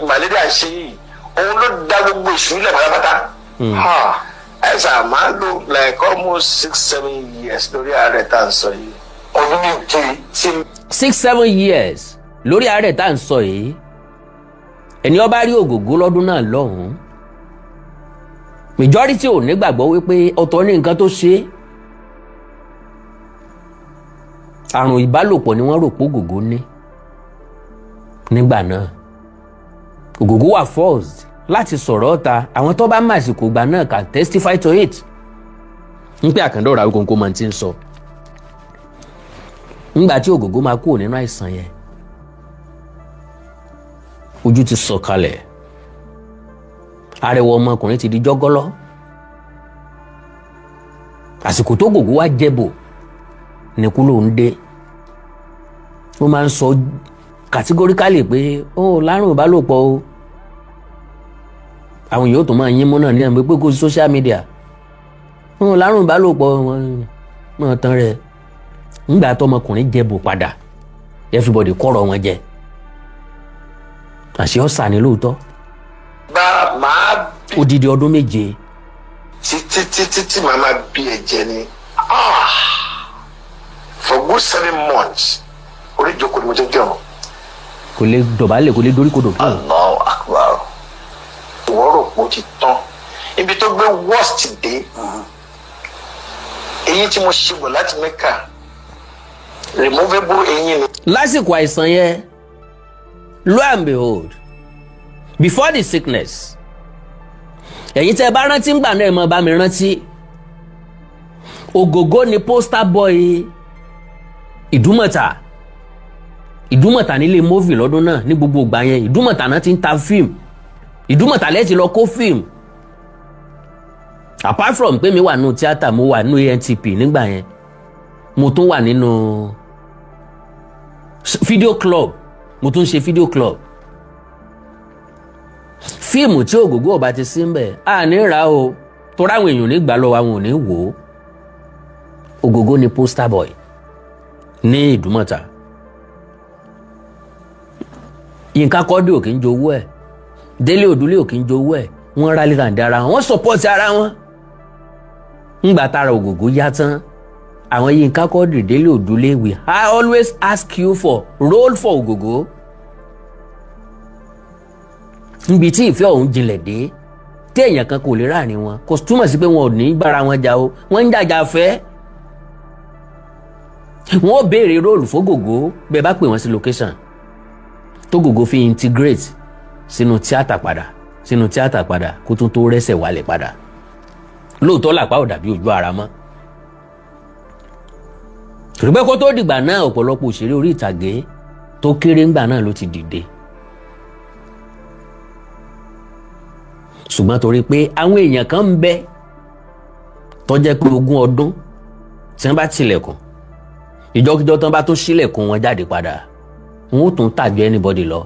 malaria ṣe yìí òun ló dá gbogbo ìṣú ilẹ̀ pátápátá. Ẹ sà máa lò like almost 6-7 years lórí ààrẹ tá à ń sọ yìí. Ọdún méje tí. 6-7 years lórí ààrẹ tá à ń sọ yìí. Ẹni ó bá rí Ògògó lọ́dún náà lọ́hùn-ún majority ò ní gbàgbọ́ wípé ọ̀tọ̀ ní nǹkan tó ṣe é. Àrùn ìbálòpọ̀ ni wọ́n rò pé Ògògó ní nígbà náà. Ògògó wà forced láti sọ̀rọ̀ ọ̀ta àwọn tó bá mà àsìkò ìgbà náà can testify to it. ń pẹ́ Àkàndá ọ̀rọ̀ Awíkonko máa ti ń sọ. nígbà tí Ògògó máa kúrò nínú àìsàn yẹn ojú ti sọ kalẹ̀ arẹwà ọmọkùnrin ti di jọ́gọ́lọ́. Àsìkò tó Ògògó wá jẹ́bò ní kú ló ń dé. Ó máa ń sọ categorically pé ó lárùn ìbálòpọ̀ o. Àwọn yóò tó máa yín mú náà ní àmì pé kó social media ó lárùn ìbálòpọ̀ wọn tán rẹ̀. Nígbà tó ọmọkùnrin jẹ́bò padà everybody kọ́rọ̀ wọn jẹ àṣé ọ̀sà ni lóòótọ́ bá máa bí odidi ọdún 7 títí màmá bí ẹ̀jẹ̀ ni for good 7 months orí ìjókòó ni mo jẹ́ jẹun. kò lè dọ̀bálẹ̀ kò lè dorí kodò. Allahu Akbar ìwọ rò pé ó ti tán ibi tó gbé worst dé eyín tí mo ṣe bọ̀ láti Mẹ́kà removable eyín ni. lásìkò àìsàn yẹn lo and behold before the sickness ẹ̀yin tẹ́ bá rántí ńgbà náà ẹ mọ̀ bá mi rántí Ogogo ni poster boy Ìdúmọ̀tà nílé movie lọ́dún náà ní gbogbo ìgbà yẹn Ìdúmọ̀tà náà ti ń ta fíìmù Ìdúmọ̀tà lẹ́ẹ̀tì lọ kó fíìmù apart from pé mi wà nínú tíátà mo wà nínú ANTP nígbà yẹn mo tún wà nínú video club mo tún ṣe video club fíìmù tí Ogogo ọba ti sí ń bẹ̀ à ní ra o tó ráwọn èèyàn nígbà lọ́wọ́ àwọn ò ní wò ó Ogogo ni poster boy ní Ìdúmọ̀tà Yínká Quadri ò kí ń jowó ẹ̀ Délé Òdúlé ò kí ń jowó ẹ̀ wọ́n rálé ràǹdí ara wọn support ara wọn ńgbà tára Ogogo yá tán àwọn Yínká Quadri Délé Òdúlé we always ask you for role for Ogogo níbi tí ìfẹ́ ọ̀hún jinlẹ̀ dé tí èèyàn kan kò lè ráàrin wọn kò túmọ̀ sí pé wọn ò ní bára wọn jà o wọ́n ń jàjà fẹ́ wọ́n ó béèrè róòlù f'Ogogo bẹ́ẹ̀ bá pè wọ́n sí location t'Ogogo fi integrate sínú tíátà padà kó tún tó rẹ́sẹ̀ wálẹ̀ padà lóòótọ́ làpá ò dàbí ojú ara mọ́ ṣùgbọ́n kó tó dìgbà náà ọ̀pọ̀lọpọ̀ òṣèré orí ìtàgé tó kéré ńgbà náà ló ti dìde ṣùgbọ́n torí pé àwọn èèyàn kan ń bẹ tó jẹ́ pé 20 ọdún tí wọ́n bá tilẹ̀kùn ìjọ́kíjọ́ tán bá tó ṣílẹ̀kùn wọn jáde padà wọn ó tún tàbí anybody lọ.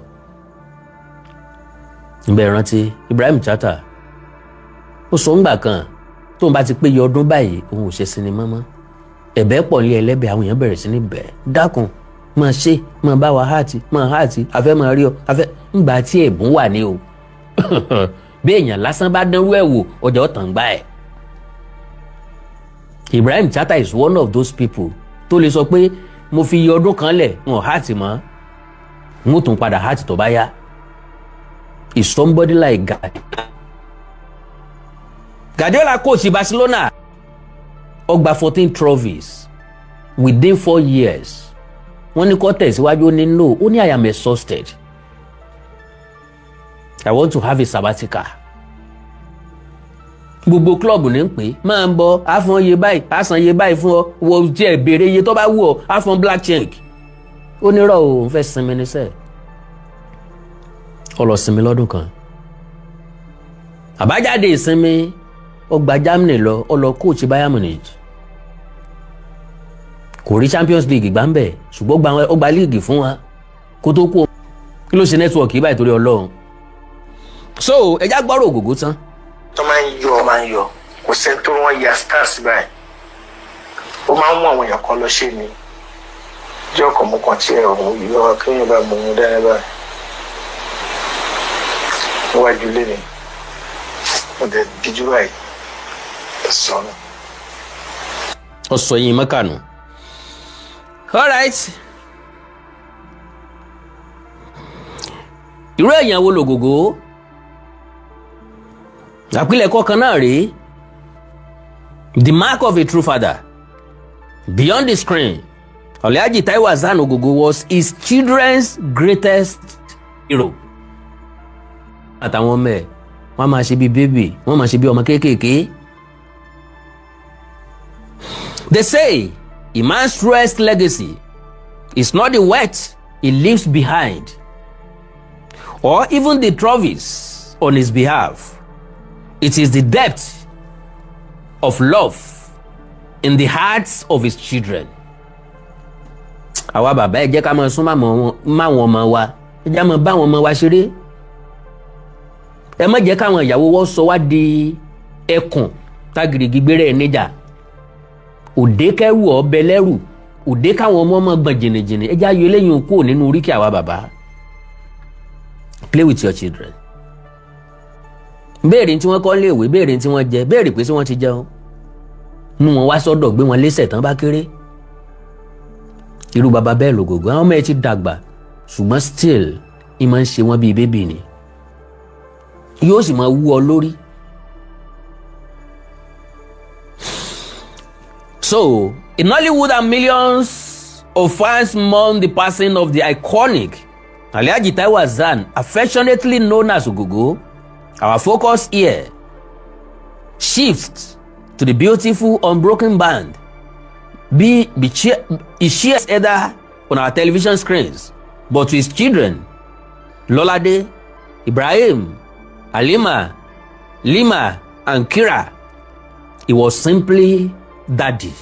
ìbẹ̀ rántí Ibrahim Chatta ó sọ ńgbà kan tóun bá ti pé iye ọdún báyìí òun ò ṣe sinimá mọ́ ẹ̀bẹ̀ pọ̀ ní ẹlẹ́bẹ̀ àwọn èèyàn bẹ̀rẹ̀ sí ní bẹ̀ dákun máa ṣe máa bá wa háàtì afẹ́ máa rí ọ afẹ́ ńgbà tí ẹ̀bùn wà ní o bí èèyàn lásán bá dánrú ẹ̀ wò ọjà ọ̀tàn gbá ẹ̀. Ibrahim Chatta is one of those people tó lè sọ pé mo fi iye ọdún kan lẹ̀ wọn háàtì mọ́ n ó tún padà háàtì tó bá yá. Is somebody like Guardiola coach Barcelona ó gba 14 trophies within 4 years wọ́n ní kó tẹ̀síwájú ó ní no ó ní I am exhausted I want to have a sabbatical. Gbogbo klọ́ọ̀bù ní ń pè máa ń bọ̀ á fún iye báyìí á san iye báyìí fún ọ wọ jẹ́ béèrè iye tó bá wù ọ á fún black check. Ó ní rọ̀ òun fẹ́ sinmi ní sẹ́ẹ̀. Ó lọ sinmi lọ́dún kan. Àbájáde ìsinmi ó gba Germany lọ ó lọ coach Bayern Munich. Kò rí Champions League gbà ń bẹ̀ ṣùgbọ́n ó gba league fún wa kó tó kú. Kí ló ṣe network yìí báyìí torí Ọlọ́run. So ẹja gbọ́rọ̀ Ogogo tán. tó máa ń yọ kò sẹ́ni tó wọ́n ya stars báyìí ó máa ń mú àwọn èèyàn kan lọ ṣe ni jẹ́ ọkọ̀ mú kan tí ẹ̀ ọ̀hún yìí wá kí wọ́n bá mú un dání báyìí níwájú ilé mi mo dẹ̀ díjú báyìí sọnù. Ó sọ yín mọ́kànù. All right. Irú èèyàn wo l'Ogogo? Àpilẹ̀kọ kan náà rèé. The mark of a true father. Beyond the screen, Alhaji Taiwo Hassan Ogogo was his children's greatest hero. Àtàwọn ọmọ ẹ̀ wọ́n máa ṣe bí bébì wọ́n máa ṣe bí ọmọ kéékèèké. They say a man's truest legacy is not the wealth he leaves behind or even the trophies on his behalf. It is the depth of love in the hearts of his children. Àwa bàbá ẹ jẹ́ ká máa sún máwọn ọmọ wa ẹ jẹ́ máa bá àwọn ọmọ wa ṣeré. Ẹ má jẹ́ káwọn ìyàwó wọ́n sọ wá di ẹkùn tágìrìgì gbére ẹ̀ níjà. Òde kẹ́rù ọbẹ̀ lẹ́rù òde káwọn ọmọ ọmọ gbọ̀n jìnnìjìnnì ẹ já yọ eléyìí kúrò nínú oríkì àwa bàbá. Play with your children. béèrè tí wọ́n kọ́ léèwé, béèrè tí wọ́n jẹ, béèrè pé sí wọ́n ti jẹun, mú wọn wá sọ́dọ̀, gbé wọn lẹ́sẹ̀ tán bá kéré. irú bàbá bẹ́ẹ̀ lògògó, àwọn ọmọ ẹ ti dàgbà ṣùgbọ́n still ìmọ̀ ń ṣe wọ́n bíi bébì ni, yóò sì máa wú ọ lórí. So in Nollywood and millions of fans mourn the passing of the iconic Alhaji Taiwo Hassan, affectionately known as Ogogo. Our focus here shifts to the beautiful unbroken band he shares either on our television screens, but to his children, Lolade, Ibrahim, Halima, Lima, and Kira, he was simply daddy.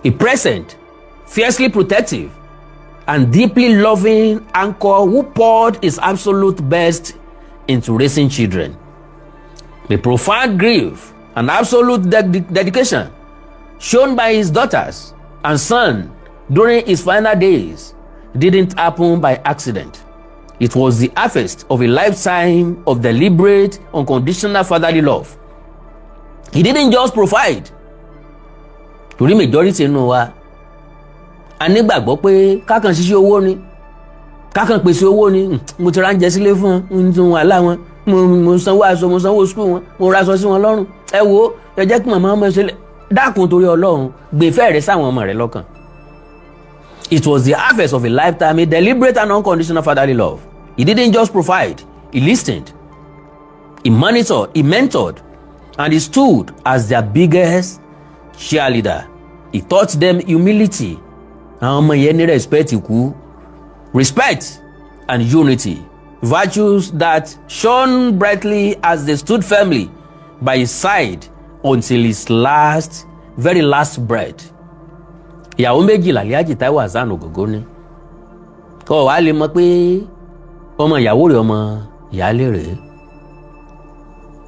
A present, fiercely protective, and deeply loving anchor who poured his absolute best into raising children. The profound grief and absolute dedication shown by his daughters and son during his final days didn't happen by accident. It was the harvest of a lifetime of deliberate, unconditional fatherly love. He didn't just provide. Torí majority nínú wa a nígbàgbọ́ pé kákan ṣiṣẹ́ owó ni, kákan pèsè owó ni, mo ti ránjẹ sílé fún wọn, mo wà láwọn, mo sanwó aṣọ, mo sanwó skul wọn, mo raṣọ sí wọn lọ́rùn. Ẹ wo, ẹ jẹ́ kí màmá ọmọ ṣe dákun torí Ọlọ́run, gbé ìfẹ́ rẹ sáwọn ọmọ rẹ lọ́kàn. It was the harvest of a lifetime, a deliberate and unconditional fatherly love. He didn't just provide, he listened, he monitored, he mentored, and he stood as their biggest cheerleader. He taught them humility. Àwọn ọmọ yẹn ní respect and unity, virtues that shone brightly as they stood firmly by his side until his very last breath. Ìyàwó méjì Alhaji Taiwo Hassan Ogogo ní. Kọ́ wá lè mọ̀ pé ọmọ ìyàwó rẹ̀ ọmọ ìyálé rẹ̀.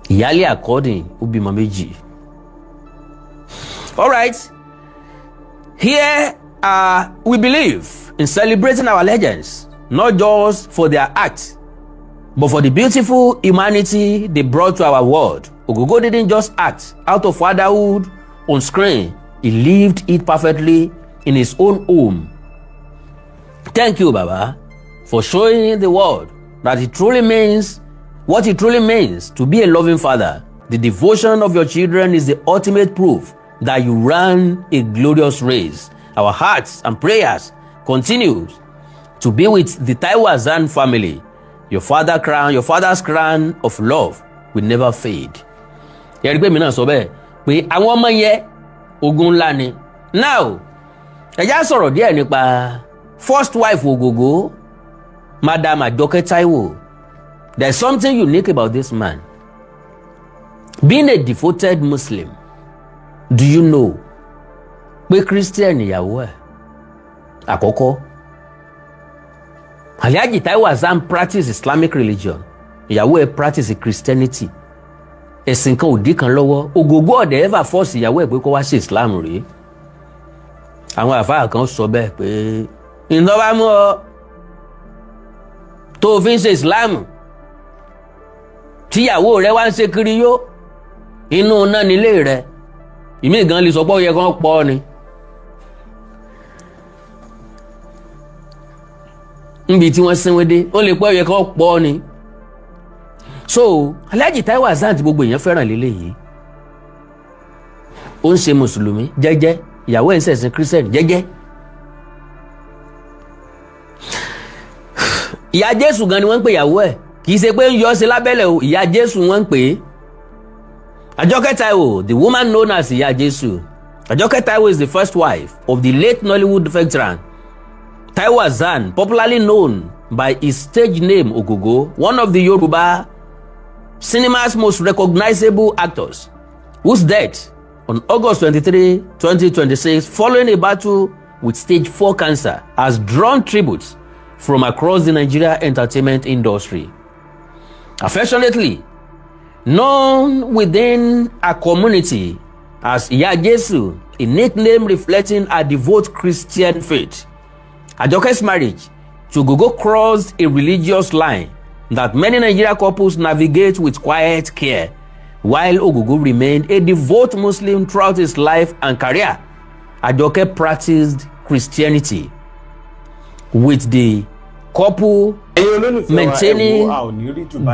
Ìyálé according ó bímọ méjì. All right. Here we believe in celebrating our legends, not just for their acts, but for the beautiful humanity they brought to our world. Ogogo didn't just act out of fatherhood on screen. He lived it perfectly in his own home. Thank you, Baba, for showing the world that it truly means what it truly means to be a loving father. The devotion of your children is the ultimate proof that you ran a glorious race. Our hearts and prayers continue to be with the Taiwo Hassan family. Your father's crown of love will never fade. Yẹ́rì pé mi náà sọ bẹ́ẹ̀ pé àwọn ọmọ yẹn ogun ńlá ni. Now, ẹ já sọ̀rọ̀ díẹ̀ nípa first wife Ogogo, Madam Ajoke Taiwo. There's something unique about this man. Being a devoted Muslim, do you know pé Christian ìyàwó ẹ̀ àkọ́kọ́? Alhaji Taiwo Hassan practice Islamic religion, ìyàwó ẹ̀ practice Christianity. Ẹ̀sìn kan ò dí kan lọ́wọ́. Ogogo ọ̀dẹ̀ ever force ìyàwó ẹ̀ pé kó wá ṣe Islam rèé. Àwọn àfáà kan sọ bẹ́ẹ̀ pé ìjọba mú ọ tó fi ń ṣe Islam tíyàwó rẹ̀ wá ń ṣe kiri yó inú náà nílé rẹ̀. Ìmí gan lè sọ pé ó yẹ kán pọ̀ ni. Níbi tí wọ́n sínwé dé, ó lè pẹ́ ó yẹ kán pọ̀ ni. So Alhaji Taiwo Hassan tí gbogbo èèyàn fẹ́ràn lélẹ̀ yìí, ó ń ṣe mùsùlùmí jẹ́jẹ́, ìyàwó ẹ̀ ń ṣẹ̀sìn kírísítẹ́nì jẹ́jẹ́. Ìyá Jésù gan ni wọ́n ń pè ìyàwó ẹ̀, kì í ṣe pé ń yọ ọ́ sí lábẹ́lẹ̀ o, ìyá Jésù wọ́n ń pè é. Ajoke Taiwo, the woman known as Iya Jesu. Ajoke Taiwo is the first wife of the late Nollywood veteran Taiwo Hassan, popularly known by his stage name Ogogo, one of the Yoruba cinema's most recognizable actors, whose death on August 23, 2026, following a battle with stage 4 cancer, has drawn tributes from across the Nigeria entertainment industry. Affectionately known within a community as Iya Jesu, a nickname reflecting her devout Christian faith. Ajoke's marriage to Ogogo crossed a religious line that many Nigerian couples navigate with quiet care, while Ogogo remained a devout Muslim throughout his life and career. Ajoke practiced Christianity, with the couple maintaining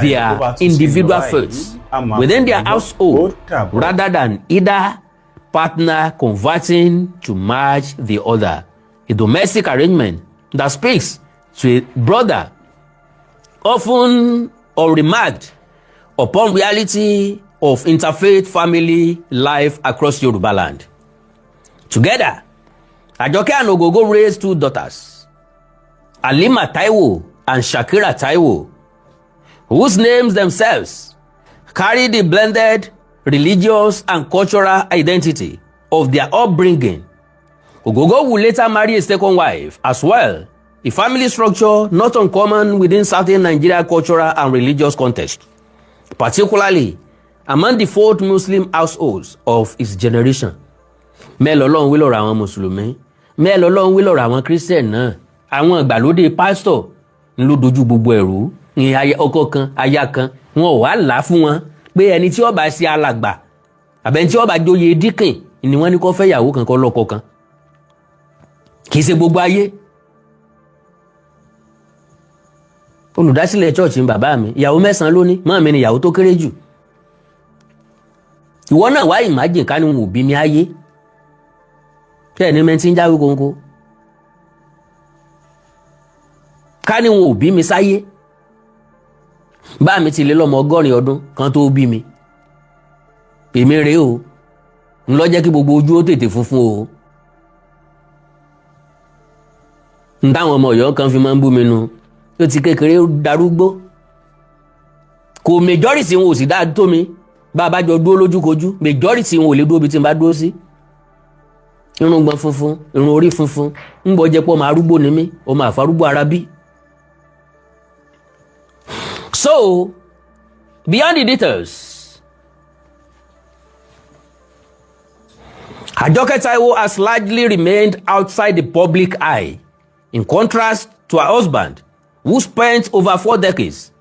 their individual faiths within their household rather than either partner converting to match the other. A domestic arrangement that speaks to a brother often unremarked upon reality of interfaith family life across Yoruba land. Together, Ajoke and Ogogo raised 2 daughters, Alima Taiwo and Shakira Taiwo, whose names themselves carry the blended religious and cultural identity of their upbringing. Ogogo will later marry a second wife as well, a family structure not uncommon within certain Nigerian cultural and religious context, particularly among the 4 Muslim households of his generation. Mẹ́lọ́lọ́run wí lọ́rọ̀ àwọn Mùsùlùmí, mẹ́lọ́lọ́run wí lọ́rọ̀ àwọn Christian náà. Àwọn ìgbàlódé pásítọ̀ ló dojú gbogbo ẹ̀rú ní ọkọ kan aya kan, wọn ò wá là fún wọn pé ẹni tí ó bá ṣe alàgbà àbẹ́ni tí ó bá joyè díkìn ni wọ́n ní kó fẹ́ ìyàwó kan kó lọ́kọ kan. Kì í ṣe gbogbo ayé. Olùdásílẹ̀ church ń bàbá mi, ìyàwó 9 ló ní, mọ́ mi ni ìyàwó tó kéré jù. Ìwọ náà wá imagine ká ní wọn ò bí mi ayé. Kẹ́ ní mẹ́ntí ń jáwé kónkó. Ká ní wọn ò bí mi sáyé. Bá mi ti lé lọ́mọ 100 ọdún kan tó bí mi. Èmi rèé o. Ń lọ jẹ́ kí gbogbo ojú ó tètè funfun o. Ń táwọn ọmọ Ọ̀yọ́ kan fi máa ń bú mi nu. Ó ti kékeré darúgbó. Kò majority wọn ò sì dáa tó mi. Bá bá jọ dúró lójúkojú, majority wọn ò lè dúró bí tí n bá dúró sí. Irun gbọ̀n funfun, irun orí funfun, ń bọ̀ jẹ́ pọ̀ máa arúgbó ni mí, ó máa farúgbó ara bí. So, beyond the details, Ajoke Taiwo has largely remained outside the public eye, in contrast to her husband, who spent over 4 decades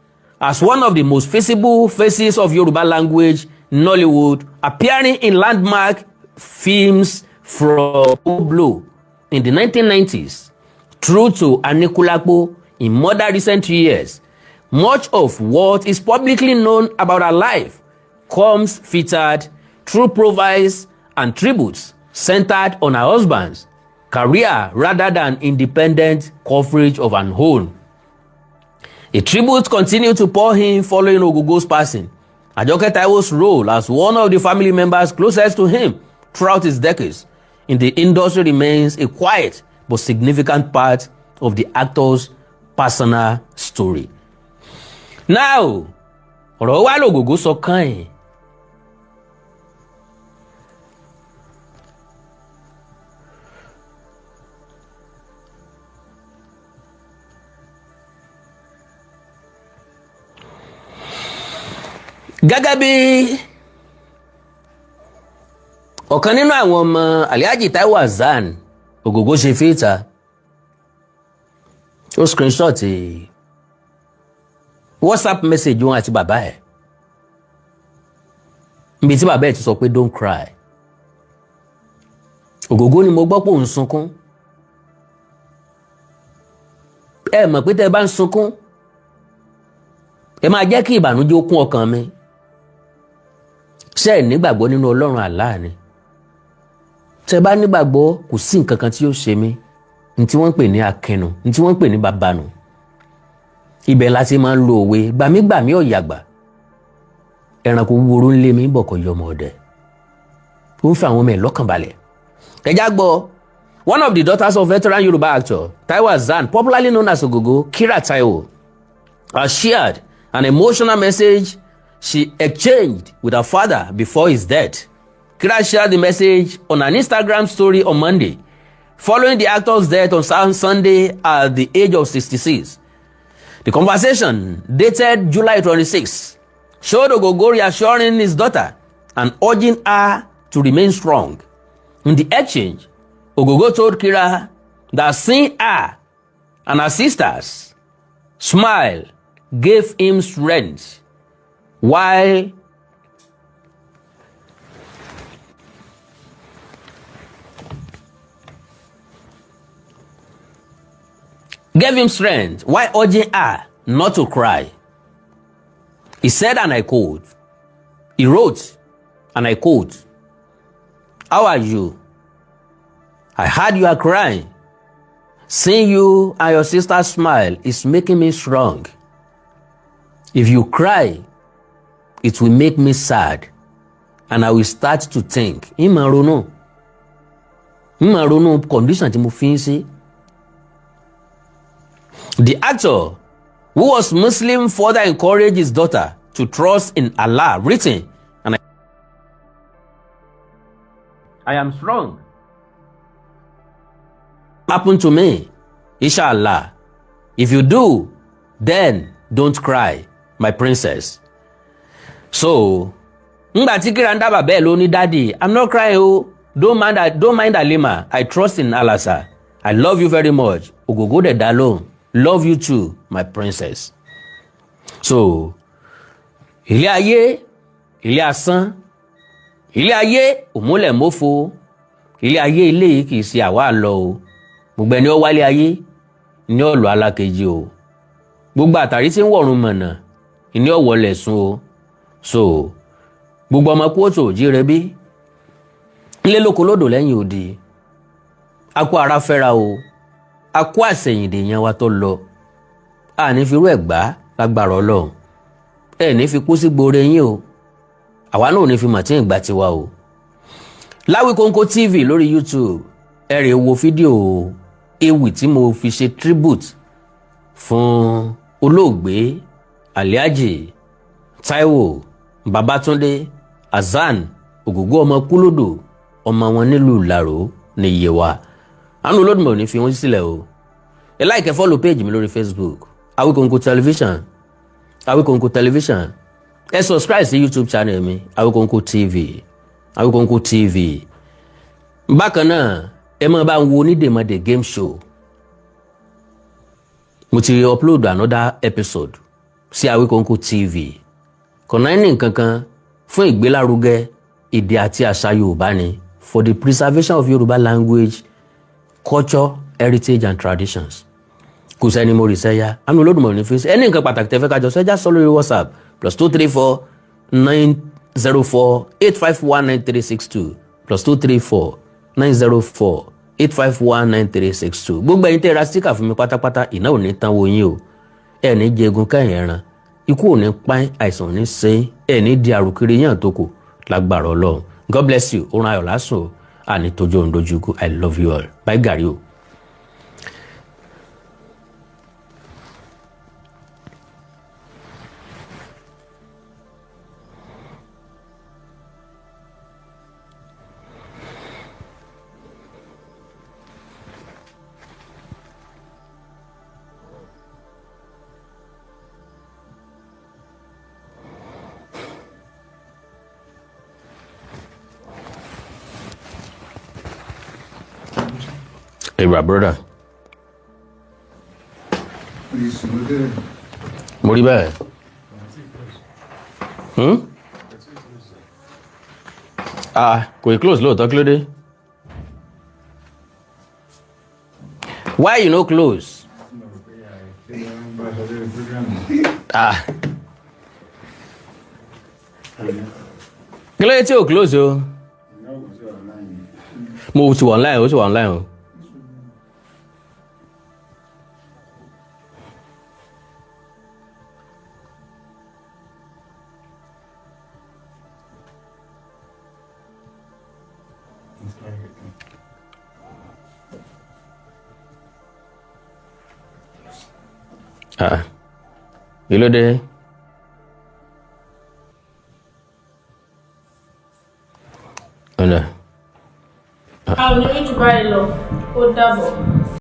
as one of the most visible faces of Yoruba language in Nollywood, appearing in landmark films from Oblo in the 1990s through to Anikulapo in more recent years. Much of what is publicly known about her life comes featured through profiles and tributes centered on her husband's career rather than independent coverage of an own. A tribute continued to pour in following Ogogo's passing. Ajoke Taiwo's role as one of the family members closest to him throughout his decades in the industry remains a quiet but significant part of the actor's personal story. Now, ọ̀rọ̀ wá l'Ogogo sọ kàn yín. Gẹ́gẹ́ bí ọ̀kan nínú àwọn ọmọ Alhaji Taiwo Hassan Ogogo ṣe fìta, ó screenshot WhatsApp message wọn àti bàbá ẹ̀ níbi tí bàbá ẹ̀ ti sọ pé don't cry. Ogogo ni mo gbọ́ pé òun sunkún. Ẹ mọ̀ pé tẹ́ bá ń sunkún ẹ máa jẹ́ kí ìbànújẹ́ ó kún ọkàn mi. Ṣé ẹ nígbàgbọ́ nínú Ọlọ́run Allah ni? Tẹ́ bá nígbàgbọ́ kò sí nǹkan kan tí yóò ṣe mí. Ní tí wọ́n ń pè ní akẹnu, ní tí wọ́n ń pè ní babanu. Ibẹ̀ la ti máa ń lo òwe gbàmígbàmí ọ̀yàgbà. Ẹranko wúro ń lé mi bọ̀ kò yọmọ ọdẹ. Ó ń fi àwọn ọmọ ẹ̀ lọ́kàn balẹ̀. Ẹ já gbọ́, one of the daughters of veteran Yoruba actor Taiwo Hassan, popularly known as Ogogo, Kira Taiwo, has shared an emotional message she exchanged with her father before his death. Kira shared the message on an Instagram story on Monday, following the actor's death on Sunday at the age of 66. The conversation, dated July 26, showed Ogogo reassuring his daughter and urging her to remain strong. In the exchange, Ogogo told Kira that seeing her and her sisters smile gave him strength, while urging her not to cry. He said, and I quote, he wrote, and I quote, "How are you? I heard you are crying. Seeing you and your sister smile is making me strong. If you cry, it will make me sad, and I will start to think, Imarono condition tí mo fi ń ṣe." The actor, who was Muslim, further encouraged his daughter to trust in Allah, written, and I am strong. Happen to me, inshallah. If you do, then don't cry, my princess. So, ngbati Kiranda Babe lo ni daddy, I'm not crying. Oh, don't mind Alima. I trust in Allah, sir. I love you very much. Ogogo de Dalo, love you too, my princess. So, ilé ayé, ilé asán, ilé ayé òmúlẹ̀ mófo, ilé ayé ilé yìí kìí ṣe àwa lọ o. Gbogbo ẹni ó wálé ayé ní ọ̀lọ́ alákejì o. Gbogbo àtàrí tí ń wọ̀run mọ̀nà ní ọ̀wọ́lẹ̀ sùn o. So, gbogbo ọmọ kóòtù jíire bí ilé lóko lódò lẹ́yìn odi. A kú ara fẹ́ra o. A kú àsẹ̀yìndè yẹn wa tó lọ. A ní fi rú ẹ̀gbá lágbára Ọlọ́run. Ẹ ní fi kú sí gbore yín o. Àwa náà ò ní fi màtí ìgbà tiwa o. Láwíkóńkó TV lórí YouTube, ẹ rè wo fídíò ewì tí mo fi ṣe tribute fún olóògbé Alhaji Taiwo Babatunde Hasan Ogogo ọmọ kúlódò, ọmọ wọn nílùú Ìláró ní Yewa. Àánú Olódùmarè ní fi wọ́n sílẹ̀ o. Ẹ like, ẹ follow page mi lórí Facebook, Awíkóńkó Television, Awíkóńkó Television. Ẹ subscribe sí YouTube channel mi, Awíkóńkó TV, Awíkóńkó TV. Bákan náà, ẹ máa bá ń wo Onídèmọdè game show. Mo ti upload another episode sí Awíkóńkó TV. Kọ̀nà ní nǹkankan fún ìgbélárugẹ èdè àti àṣà Yorùbá ni, for the preservation of Yoruba language, culture, heritage and traditions. Kò sẹ́ni mo rí sẹ́yà. Àánú Olódùmarè ní fèsì. Ẹni nǹkan pàtàkì tẹ́fẹ́ kájọ sẹ́jà sọ lórí WhatsApp +234 904 851 9362 +234 904 851 9362. Gbogbo ẹ̀yin tẹ́ ra sticker fún mi pátápátá, iná ò ní tán wo yín o. Ẹ ní jẹgun kẹ́yìn ẹran. Ikú ò ní pa yín, àìsàn ò ní ṣe yín. Ẹ ní di àrùkiri yàn tó kù lágbára Ọlọ́run. God bless you. Orun ayọ̀ lásùn o. Àní tójú òun dojú ikú. I love you all. Bye gàrí o. Hey, my brother. Mo rí bẹ́ẹ̀. Kò ì close lóòótọ́, kí ló dé? Why you no close? Kí ló dé tí o close o? Mo ti wà online o. Kí ló dé? A ò ní rí jù báyìí lọ, ó dàbọ̀.